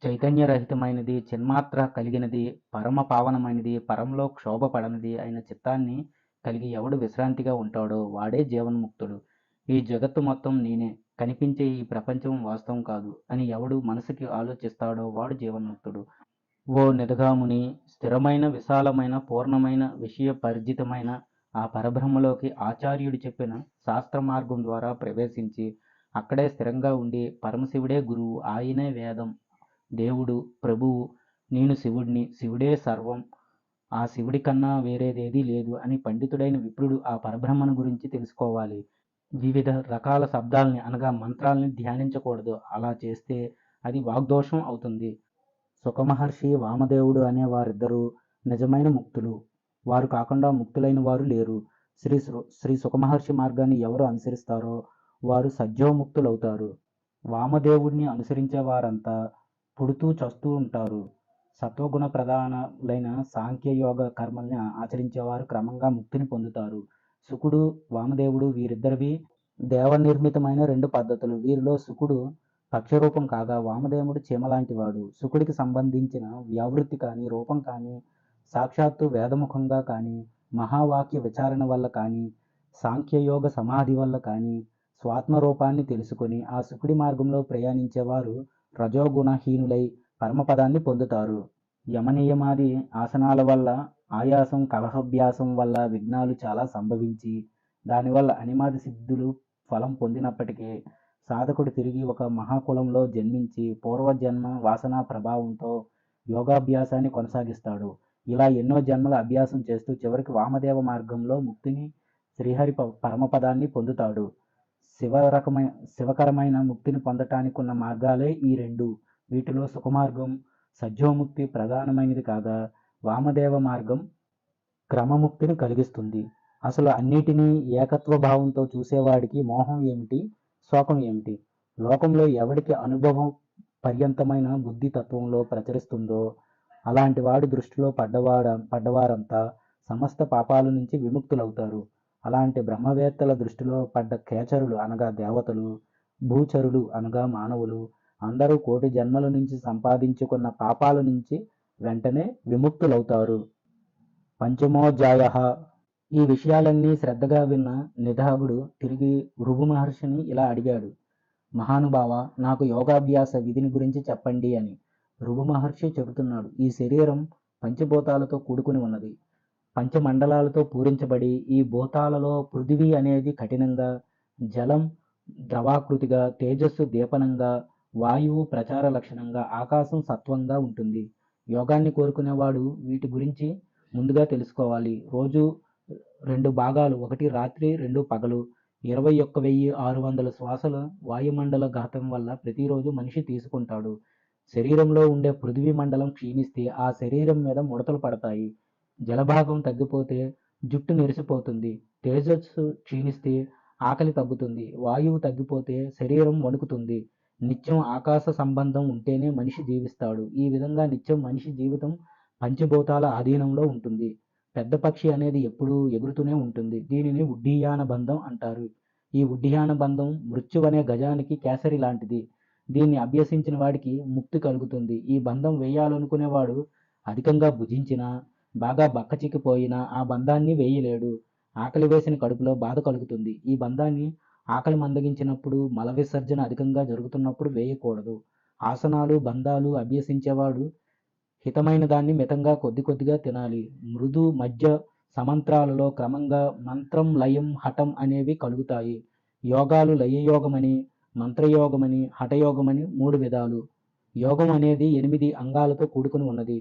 చైతన్యరహితమైనది, చిన్మాత్ర కలిగినది, పరమ పావనమైనది, పరంలో క్షోభపడనిది అయిన చిత్తాన్ని కలిగి ఎవడు విశ్రాంతిగా ఉంటాడో వాడే జీవన్ముక్తుడు. ఈ జగత్తు మొత్తం నేనే, కనిపించే ఈ ప్రపంచం వాస్తవం కాదు అని ఎవడు మనసుకి ఆలోచిస్తాడో వాడు జీవన్ముక్తుడు. ఓ నిదఘాముని, స్థిరమైన, విశాలమైన, పూర్ణమైన, విషయ పరిజితమైన ఆ పరబ్రహ్మలోకి ఆచార్యుడు చెప్పిన శాస్త్ర మార్గం ద్వారా ప్రవేశించి అక్కడే స్థిరంగా ఉండి పరమశివుడే గురువు, ఆయనే వేదం, దేవుడు, ప్రభువు, నేను శివుడిని, శివుడే సర్వం, ఆ శివుడి కన్నా వేరేదేదీ లేదు అని పండితుడైన విప్రుడు ఆ పరబ్రహ్మను గురించి తెలుసుకోవాలి. వివిధ రకాల శబ్దాల్ని అనగా మంత్రాల్ని ధ్యానించకూడదు. అలా చేస్తే అది వాగ్దోషం అవుతుంది. సుఖమహర్షి, వామదేవుడు అనే వారిద్దరూ నిజమైన ముక్తులు. వారు కాకుండా ముక్తులైన వారు లేరు. శ్రీ సుఖమహర్షి మార్గాన్ని ఎవరు అనుసరిస్తారో వారు సద్యోముక్తులవుతారు. వామదేవుడిని అనుసరించే వారంతా పుడుతూ చస్తూ ఉంటారు. సత్వగుణ ప్రధానులైన సాంఖ్యయోగ కర్మల్ని ఆచరించేవారు క్రమంగా ముక్తిని పొందుతారు. శుకుడు, వామదేవుడు వీరిద్దరివి దేవనిర్మితమైన 2 పద్ధతులు. వీరిలో శుకుడు పక్షరూపం కాగా వామదేవుడు చీమలాంటివాడు. శుకుడికి సంబంధించిన వ్యావృత్తి కానీ, రూపం కానీ, సాక్షాత్తు వేదముఖంగా కానీ, మహావాక్య విచారణ వల్ల కానీ, సాంఖ్యయోగ సమాధి వల్ల కానీ స్వాత్మరూపాన్ని తెలుసుకొని ఆ శుకుడి మార్గంలో ప్రయాణించేవారు రజోగుణహీనులై పరమపదాన్ని పొందుతారు. యమనియమాది ఆసనాల వల్ల, ఆయాసం, కలహాభ్యాసం వల్ల విఘ్నాలు చాలా సంభవించి దానివల్ల అనిమాది సిద్ధులు ఫలం పొందినప్పటికీ సాధకుడు తిరిగి ఒక మహాకులంలో జన్మించి పూర్వజన్మ వాసనా ప్రభావంతో యోగాభ్యాసాన్ని కొనసాగిస్తాడు. ఇలా ఎన్నో జన్మల అభ్యాసం చేస్తూ చివరికి వామదేవ మార్గంలో ముక్తిని, శ్రీహరి పరమపదాన్ని పొందుతాడు. శివకరమైన ముక్తిని పొందటానికి ఉన్న మార్గాలే ఈ 2. వీటిలో సుఖమార్గం, సద్యోముక్తి ప్రధానమైనది కాగా వామదేవ మార్గం క్రమముక్తిని కలిగిస్తుంది. అసలు అన్నిటినీ ఏకత్వ భావంతో చూసేవాడికి మోహం ఏమిటి, శోకం ఏమిటి? లోకంలో ఎవడికి అనుభవం పర్యంతమైన బుద్ధి తత్వంలో ప్రచరిస్తుందో అలాంటి వాడి దృష్టిలో పడ్డవారంతా సమస్త పాపాల నుంచి విముక్తులవుతారు. అలాంటి బ్రహ్మవేత్తల దృష్టిలో పడ్డ ఖేచరులు అనగా దేవతలు, భూచరులు అనగా మానవులు అందరూ కోటి జన్మల నుంచి సంపాదించుకున్న పాపాల నుంచి వెంటనే విముక్తులవుతారు. పంచమోధ్యాయః. ఈ విషయాలన్నీ శ్రద్ధగా విన్న నిదాగుడు తిరిగి భృగు మహర్షిని ఇలా అడిగాడు. మహానుభావ, నాకు యోగాభ్యాస విధిని గురించి చెప్పండి అని. భృగు మహర్షి చెబుతున్నాడు, ఈ శరీరం పంచభూతాలతో కూడుకుని ఉన్నది. పంచమండలాలతో పూరించబడి ఈ భూతాలలో పృథివీ అనేది కఠినంగా, జలం ద్రవాకృతిగా, తేజస్సు దీపనంగా, వాయువు ప్రచార లక్షణంగా, ఆకాశం సత్వంగా ఉంటుంది. యోగాన్ని కోరుకునేవాడు వీటి గురించి ముందుగా తెలుసుకోవాలి. రోజు 2 భాగాలు, 1 రాత్రి 2 పగలు, 21,600 శ్వాసల వాయుమండల ఘాతం వల్ల ప్రతిరోజు మనిషి తీసుకుంటాడు. శరీరంలో ఉండే పృథ్వీ మండలం క్షీణిస్తే ఆ శరీరం మీద ముడతలు పడతాయి. జలభాగం తగ్గిపోతే జుట్టు నెరిసిపోతుంది. తేజస్సు క్షీణిస్తే ఆకలి తగ్గుతుంది. వాయువు తగ్గిపోతే శరీరం వణుకుతుంది. నిత్యం ఆకాశ సంబంధం ఉంటేనే మనిషి జీవిస్తాడు. ఈ విధంగా నిత్యం మనిషి జీవితం పంచభూతాల ఆధీనంలో ఉంటుంది. పెద్ద పక్షి అనేది ఎప్పుడూ ఎగురుతూనే ఉంటుంది. దీనిని ఉడ్డీయాన బంధం అంటారు. ఈ ఉడ్డీయాన బంధం మృత్యువనే గజానికి కేసరి లాంటిది. దీన్ని అభ్యసించిన వాడికి ముక్తి కలుగుతుంది. ఈ బంధం వేయాలనుకునేవాడు అధికంగా భుజించినా, బాగా బక్కచిక్కిపోయినా ఆ బంధాన్ని వేయలేడు. ఆకలి వేసిన కడుపులో బాధ కలుగుతుంది. ఈ బంధాన్ని ఆకలి మందగించినప్పుడు, మల విసర్జన అధికంగా జరుగుతున్నప్పుడు వేయకూడదు. ఆసనాలు, బంధాలు అభ్యసించేవాడు హితమైన దాన్ని మితంగా కొద్ది కొద్దిగా తినాలి. మృదు, మధ్య, సమంత్రాలలో క్రమంగా మంత్రం, లయం, హఠం అనేవి కలుగుతాయి. యోగాలు లయయోగమని, మంత్రయోగమని, హఠయోగమని 3 విధాలు. యోగం అనేది 8 అంగాలతో కూడుకుని ఉన్నది.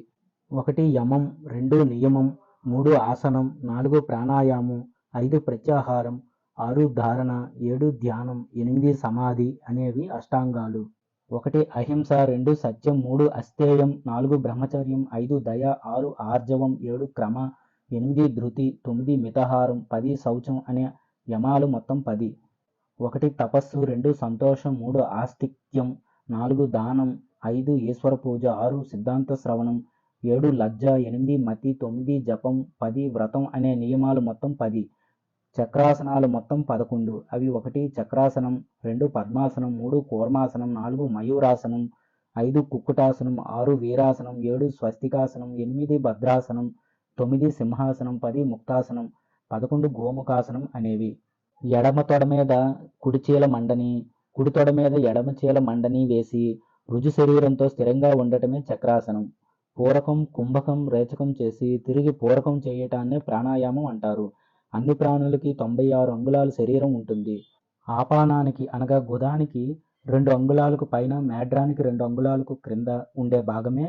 1 యమం, 2 నియమం, 3 ఆసనం, 4 ప్రాణాయామం, 5 ప్రత్యాహారం, 6 ధారణ, 7 ధ్యానం, 8 సమాధి అనేవి అష్టాంగాలు. 1 అహింస, 2 సత్యం, 3 అస్థేయం, 4 బ్రహ్మచర్యం, 5 దయ, 6 ఆర్జవం, 7 క్రమ, 8 ధృతి, 9 మితాహారం, 10 శౌచం అనే యమాలు మొత్తం 10. 1 తపస్సు, 2 సంతోషం, 3 ఆస్తిక్యం, 4 దానం, 5 ఈశ్వర పూజ, 6 సిద్ధాంత శ్రవణం, 7 లజ్జ, 8 మతి, 9 జపం, 10 వ్రతం అనే నియమాలు మొత్తం 10. చక్రాసనాలు మొత్తం 11. అవి 1 చక్రాసనం, 2 పద్మాసనం, 3 కూర్మాసనం, 4 మయూరాసనం, 5 కుక్కుటాసనం, 6 వీరాసనం, 7 స్వస్తికాసనం, 8 భద్రాసనం, 9 సింహాసనం, 10 ముక్తాసనం, 11 గోముఖాసనం అనేవి. ఎడమ తొడ మీద కుడి చీల మండని, కుడి తొడ మీద ఎడమ చీల మండని వేసి రుజు శరీరంతో స్థిరంగా ఉండటమే చక్రాసనం. పూరకం, కుంభకం, రేచకం చేసి తిరిగి పూరకం చేయటాన్నే ప్రాణాయామం అంటారు. అన్ని ప్రాణులకి 96 అంగుళాల శరీరం ఉంటుంది. ఆపానానికి అనగా గుదానికి 2 అంగుళాలకు పైన, మేడ్రానికి 2 అంగుళాలకు క్రింద ఉండే భాగమే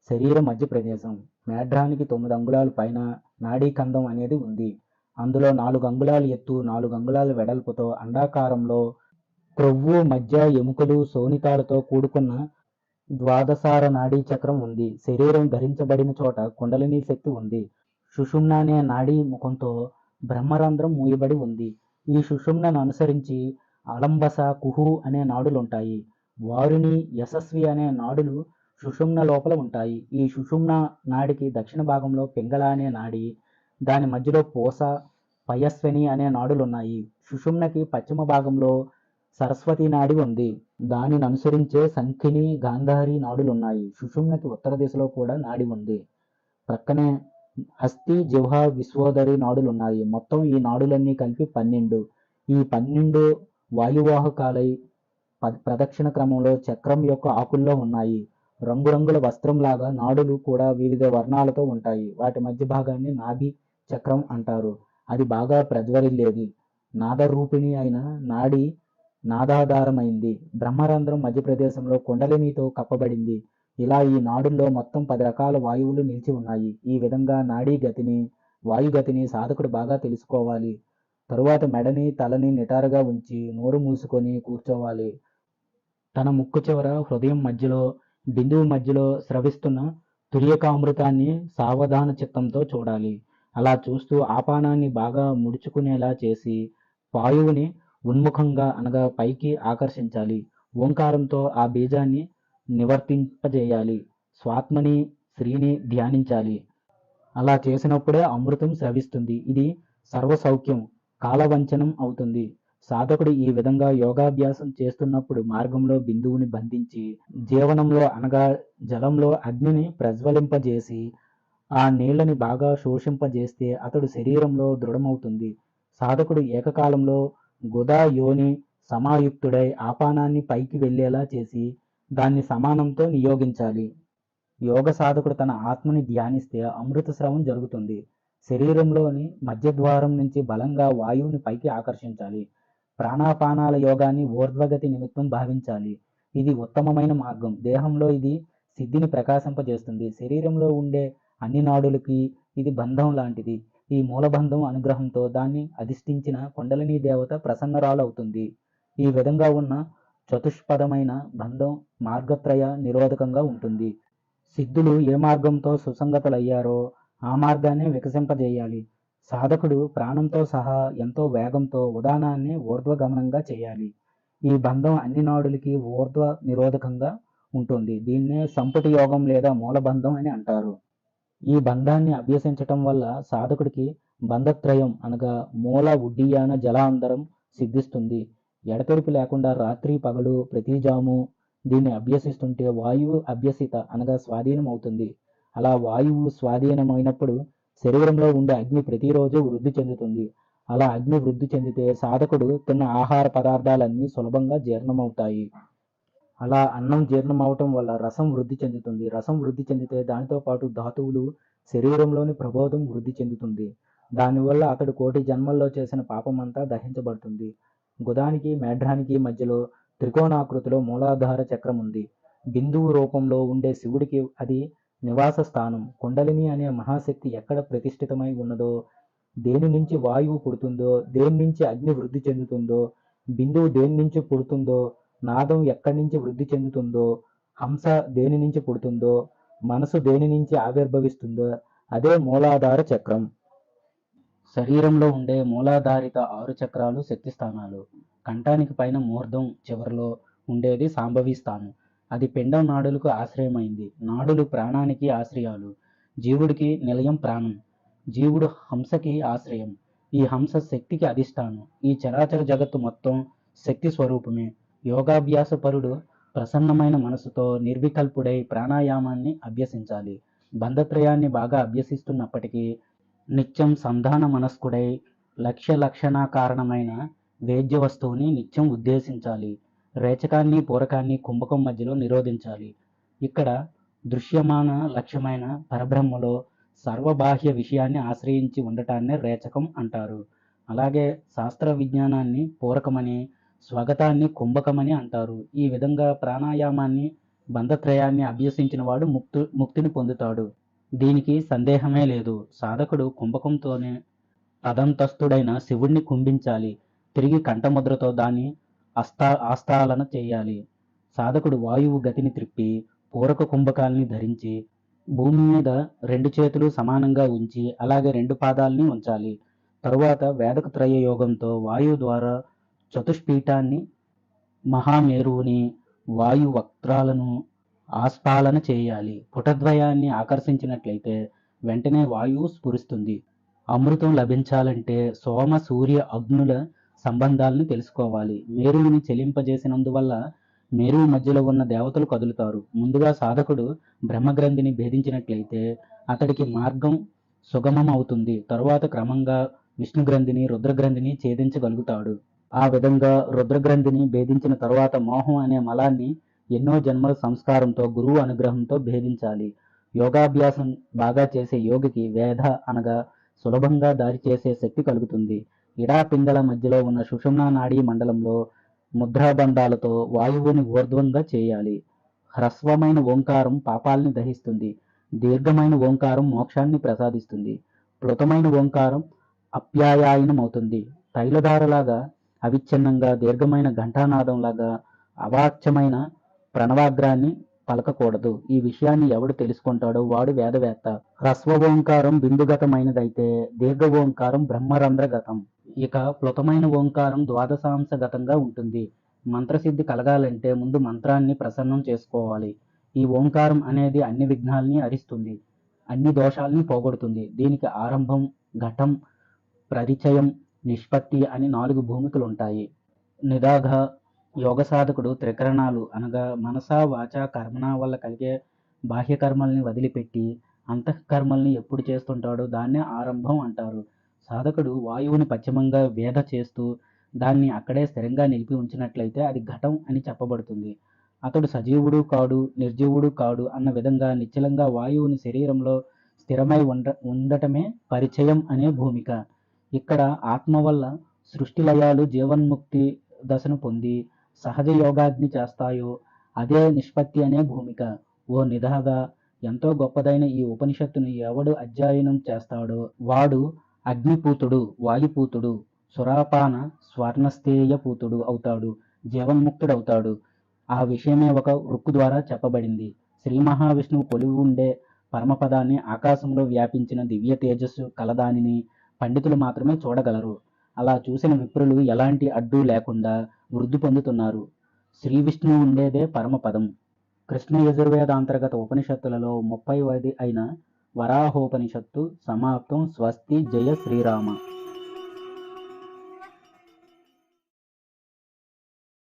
శరీర మధ్య ప్రదేశం. మేడ్రానికి 9 అంగుళాల పైన నాడీకందం అనేది ఉంది. అందులో 4 అంగుళాల ఎత్తు, 4 అంగుళాల వెడల్పుతో అండాకారంలో క్రొవ్వు, మధ్య, ఎముకలు, సోనికాలతో కూడుకున్న ద్వాదశార నాడీ చక్రం ఉంది. శరీరం ధరించబడిన చోట కుండలిని శక్తి ఉంది. సుషుమ్న అనే నాడీ ముఖంతో బ్రహ్మరంధ్రం మూయబడి ఉంది. ఈ సుషుమ్నను అనుసరించి అలంబస, కుహు అనే నాడులుంటాయి. వారుని, యశస్వి అనే నాడులు సుషుమ్న లోపల ఉంటాయి. ఈ సుషుమ్న నాడికి దక్షిణ భాగంలో పింగళ అనే నాడి, దాని మధ్యలో పూస, పయస్విని అనే నాడులున్నాయి. సుషుమ్నకి పశ్చిమ భాగంలో సరస్వతి నాడి ఉంది. దానిని అనుసరించే శంఖిని, గాంధారి నాడులున్నాయి. సుషుమ్నకి ఉత్తర దిశలో కూడా నాడి ఉంది. ప్రక్కనే అస్థి, జిహ్వ, విశ్వోదరి నాడులున్నాయి. మొత్తం ఈ నాడులన్నీ కలిపి 12. ఈ 12 వాయువాహకాలై ప్రదక్షిణ క్రమంలో చక్రం యొక్క ఆకుల్లో ఉన్నాయి. రంగురంగుల వస్త్రంలాగా నాడులు కూడా వివిధ వర్ణాలతో ఉంటాయి. వాటి మధ్య భాగాన్ని నాభి చక్రం అంటారు. అది బాగా ప్రజ్వరిల్లేది. నాదరూపిణి అయిన నాడి నాదాధారమైంది. బ్రహ్మరంధ్రం మధ్య ప్రదేశంలో కుండలినితో కప్పబడింది. ఇలా ఈ నాడుల్లో మొత్తం 10 రకాల వాయువులు నిలిచి ఉన్నాయి. ఈ విధంగా నాడీ గతిని, వాయుగతిని సాధకుడు బాగా తెలుసుకోవాలి. తరువాత మెడని, తలని నిటారుగా ఉంచి నోరు మూసుకొని కూర్చోవాలి. తన ముక్కు చివర హృదయం మధ్యలో, బిందువు మధ్యలో స్రవిస్తున్న తుర్యకామృతాన్ని సావధాన చిత్తంతో చూడాలి. అలా చూస్తూ ఆపానాన్ని బాగా ముడుచుకునేలా చేసి వాయువుని ఉన్ముఖంగా అనగా పైకి ఆకర్షించాలి. ఓంకారంతో ఆ బీజాన్ని నివర్తింపజేయాలి. స్వాత్మని, శ్రీని ధ్యానించాలి. అలా చేసినప్పుడే అమృతం స్రవిస్తుంది. ఇది సర్వసౌఖ్యం, కాలవంచనం అవుతుంది. సాధకుడు ఈ విధంగా యోగాభ్యాసం చేస్తున్నప్పుడు మార్గంలో బిందువుని బంధించి, జీవనంలో అనగా జలంలో అగ్నిని ప్రజ్వలింపజేసి ఆ నీళ్ళని బాగా శోషింపజేస్తే అతడు శరీరంలో దృఢమవుతుంది. సాధకుడు ఏకకాలంలో గుదా యోని సమాయుక్తుడై ఆపానాన్ని పైకి వెళ్ళేలా చేసి దాన్ని సమానంతో నియోగించాలి. యోగ సాధకుడు తన ఆత్మని ధ్యానిస్తే అమృత స్రవం జరుగుతుంది. శరీరంలోని మధ్యద్వారం నుంచి బలంగా వాయువుని పైకి ఆకర్షించాలి. ప్రాణాపానాల యోగాన్ని ఊర్ధ్వగతి నిమిత్తం భావించాలి. ఇది ఉత్తమమైన మార్గం. దేహంలో ఇది సిద్ధిని ప్రకాశింపజేస్తుంది. శరీరంలో ఉండే అన్ని నాడులకి ఇది బంధం లాంటిది. ఈ మూలబంధం అనుగ్రహంతో దాన్ని అధిష్ఠించిన కుండలినీ దేవత ప్రసన్నరాలవుతుంది. ఈ విధంగా ఉన్న చతుష్పదమైన బంధం మార్గత్రయ నిరోధకంగా ఉంటుంది. సిద్ధులు ఏ మార్గంతో సుసంగతులయ్యారో ఆ మార్గాన్ని వికసింపజేయాలి. సాధకుడు ప్రాణంతో సహా ఎంతో వేగంతో ఉదానాన్ని ఊర్ధ్వగమనంగా చేయాలి. ఈ బంధం అన్ని నాడులకి ఊర్ధ్వ నిరోధకంగా ఉంటుంది. దీన్నే సంపుటి యోగం లేదా మూలబంధం అని అంటారు. ఈ బంధాన్ని అభ్యసించటం వల్ల సాధకుడికి బంధత్రయం అనగా మూల ఉడ్డీయాన జలాంతరం సిద్ధిస్తుంది. ఎడతెరిపి లేకుండా రాత్రి పగలు ప్రతి జాము దీన్ని అభ్యసిస్తుంటే వాయువు అభ్యసిత అనగా స్వాధీనం అవుతుంది. అలా వాయువు స్వాధీనమైనప్పుడు శరీరంలో ఉండే అగ్ని ప్రతిరోజు వృద్ధి చెందుతుంది. అలా అగ్ని వృద్ధి చెందితే సాధకుడు తిన్న ఆహార పదార్థాలన్నీ సులభంగా జీర్ణమవుతాయి. అలా అన్నం జీర్ణమవటం వల్ల రసం వృద్ధి చెందుతుంది. రసం వృద్ధి చెందితే దానితో పాటు ధాతువులు శరీరంలోని ప్రబోధం వృద్ధి చెందుతుంది. దానివల్ల అతడు కోటి జన్మల్లో చేసిన పాపమంతా దహించబడుతుంది. గుదానికి మేఢ్రానికి మధ్యలో త్రికోణాకృతిలో మూలాధార చక్రం ఉంది. బిందువు రూపంలో ఉండే శివుడికి అది నివాస స్థానం. కుండలిని అనే మహాశక్తి ఎక్కడ ప్రతిష్ఠితమై ఉన్నదో, దేని నుంచి వాయువు పుడుతుందో, దేని నుంచి అగ్ని వృద్ధి చెందుతుందో, బిందువు దేని నుంచి పుడుతుందో, నాదం ఎక్కడి నుంచి వృద్ధి చెందుతుందో, హంస దేని నుంచి పుడుతుందో, మనసు దేని నుంచి ఆవిర్భవిస్తుందో అదే మూలాధార చక్రం. శరీరంలో ఉండే మూలాధారిత 6 చక్రాలు శక్తి స్థానాలు. కంఠానికి పైన మూర్ధం చివరిలో ఉండేది సాంబవి స్థానం. అది పిండం నాడులకు ఆశ్రయమైంది. నాడులు ప్రాణానికి ఆశ్రయాలు. జీవుడికి నిలయం ప్రాణం. జీవుడు హంసకి ఆశ్రయం. ఈ హంస శక్తికి అధిష్టానం. ఈ చరాచర జగత్తు మొత్తం శక్తి స్వరూపమే. యోగాభ్యాసపరుడు ప్రసన్నమైన మనసుతో నిర్వికల్పుడై ప్రాణాయామాన్ని అభ్యసించాలి. బంధత్రయాన్ని బాగా అభ్యసిస్తున్నప్పటికీ నిత్యం సంధాన మనస్కుడై లక్షణ కారణమైన వేద్య వస్తువుని నిత్యం ఉద్దేశించాలి. రేచకాన్ని పూరకాన్ని కుంభకం మధ్యలో నిరోధించాలి. ఇక్కడ దృశ్యమాన లక్ష్యమైన పరబ్రహ్మలో సర్వబాహ్య విషయాన్ని ఆశ్రయించి ఉండటాన్నే రేచకం అంటారు. అలాగే శాస్త్ర విజ్ఞానాన్ని పూరకమని, స్వగతాన్ని కుంభకమని అంటారు. ఈ విధంగా ప్రాణాయామాన్ని బంధత్రయాన్ని అభ్యసించిన వాడు ముక్తిని పొందుతాడు. దీనికి సందేహమే లేదు. సాధకుడు కుంభకంతోనే తదంతస్థుడైన శివుణ్ణి కుంభించాలి. తిరిగి కంఠముద్రతో దాన్ని ఆస్థాలన చేయాలి. సాధకుడు వాయువు గతిని త్రిప్పి పూరక కుంభకాల్ని ధరించి భూమి మీద 2 చేతులు సమానంగా ఉంచి అలాగే 2 పాదాలని ఉంచాలి. తరువాత వేదక త్రయ యోగంతో వాయువు ద్వారా చతుష్పీఠాన్ని, మహామేరువుని, వాయు వక్త్రాలను ఆస్ఫాలన చేయాలి. పుటద్వయాన్ని ఆకర్షించినట్లయితే వెంటనే వాయువు స్ఫురిస్తుంది. అమృతం లభించాలంటే సోమ సూర్య అగ్నుల సంబంధాలను తెలుసుకోవాలి. మేరువుని చెలింపజేసినందువల్ల మేరువు మధ్యలో ఉన్న దేవతలు కదులుతారు. ముందుగా సాధకుడు బ్రహ్మగ్రంథిని భేదించినట్లయితే అతడికి మార్గం సుగమం అవుతుంది. తరువాత క్రమంగా విష్ణుగ్రంథిని, రుద్రగ్రంథిని ఛేదించగలుగుతాడు. ఆ విధంగా రుద్రగ్రంథిని భేదించిన తరువాత మోహం అనే మలాన్ని ఎన్నో జన్మల సంస్కారంతో గురువు అనుగ్రహంతో భేదించాలి. యోగాభ్యాసం బాగా చేసే యోగికి వేద అనగా సులభంగా దారి చేసే శక్తి కలుగుతుంది. ఇడా పింగళ మధ్యలో ఉన్న సుషుమ్నా నాడీ మండలంలో ముద్రాబంధాలతో వాయువుని ఊర్ధ్వంగా చేయాలి. హ్రస్వమైన ఓంకారం పాపాల్ని దహిస్తుంది. దీర్ఘమైన ఓంకారం మోక్షాన్ని ప్రసాదిస్తుంది. ప్లుతమైన ఓంకారం అప్యాయాయనమవుతుంది. తైలధారలాగా అవిచ్ఛిన్నంగా దీర్ఘమైన ఘంటానాదంలాగా అవాచ్యమైన ప్రణవాగ్రాన్ని పలకకూడదు. ఈ విషయాన్ని ఎవడు తెలుసుకుంటాడో వాడు వేదవేత్త. హ్రస్వ ఓంకారం బిందుగతమైనదైతే దీర్ఘ ఓంకారం బ్రహ్మరంధ్రగతం. ఇక ప్లుతమైన ఓంకారం ద్వాదశాంశగతంగా ఉంటుంది. మంత్రసిద్ధి కలగాలంటే ముందు మంత్రాన్ని ప్రసన్నం చేసుకోవాలి. ఈ ఓంకారం అనేది అన్ని విఘ్నాల్ని హరిస్తుంది, అన్ని దోషాల్ని పోగొడుతుంది. దీనికి ఆరంభం, ఘటం, పరిచయం, నిష్పత్తి అని 4 భూమికలు ఉంటాయి. నిదాఘ యోగ సాధకుడు త్రికరణాలు అనగా మనస వాచ కర్మణ వల్ల కలిగే బాహ్యకర్మల్ని వదిలిపెట్టి అంతఃకర్మల్ని ఎప్పుడు చేస్తుంటాడో దాన్నే ఆరంభం అంటారు. సాధకుడు వాయువుని పశ్చిమంగా వేద చేస్తూ దాన్ని అక్కడే స్థిరంగా నిలిపి ఉంచినట్లయితే అది ఘటం అని చెప్పబడుతుంది. అతడు సజీవుడు కాడు, నిర్జీవుడు కాడు అన్న విధంగా నిశ్చలంగా వాయువుని శరీరంలో స్థిరమై ఉండటమే పరిచయం అనే భూమిక. ఇక్కడ ఆత్మ వల్ల సృష్టి లయాలు జీవన్ముక్తి దశను పొంది సహజ యోగాగ్ని చేస్తాయో అదే నిష్పత్తి అనే భూమిక. ఓ నిదాగా ఎంతో గొప్పదైన ఈ ఉపనిషత్తును ఎవడు అధ్యయనం చేస్తాడో వాడు అగ్నిపూతుడు, వాయుపూతుడు, సురాపాన స్వర్ణస్థేయపూతుడు అవుతాడు, జీవన్ముక్తుడవుతాడు. ఆ విషయమే ఒక రుక్కు ద్వారా చెప్పబడింది. శ్రీ మహావిష్ణువు కొలువు ఉండే పరమపదాన్ని, ఆకాశంలో వ్యాపించిన దివ్య తేజస్సు కలదానిని పండితులు మాత్రమే చూడగలరు. అలా చూసిన విప్రులు ఎలాంటి అడ్డు లేకుండా వృద్ధి పొందుతున్నారు. శ్రీ విష్ణువు ఉండేదే పరమపదం. కృష్ణ యజుర్వేదాంతర్గత ఉపనిషత్తులలో 30వది అయిన వరాహోపనిషత్తు సమాప్తం. స్వస్తి. జయ శ్రీరామ.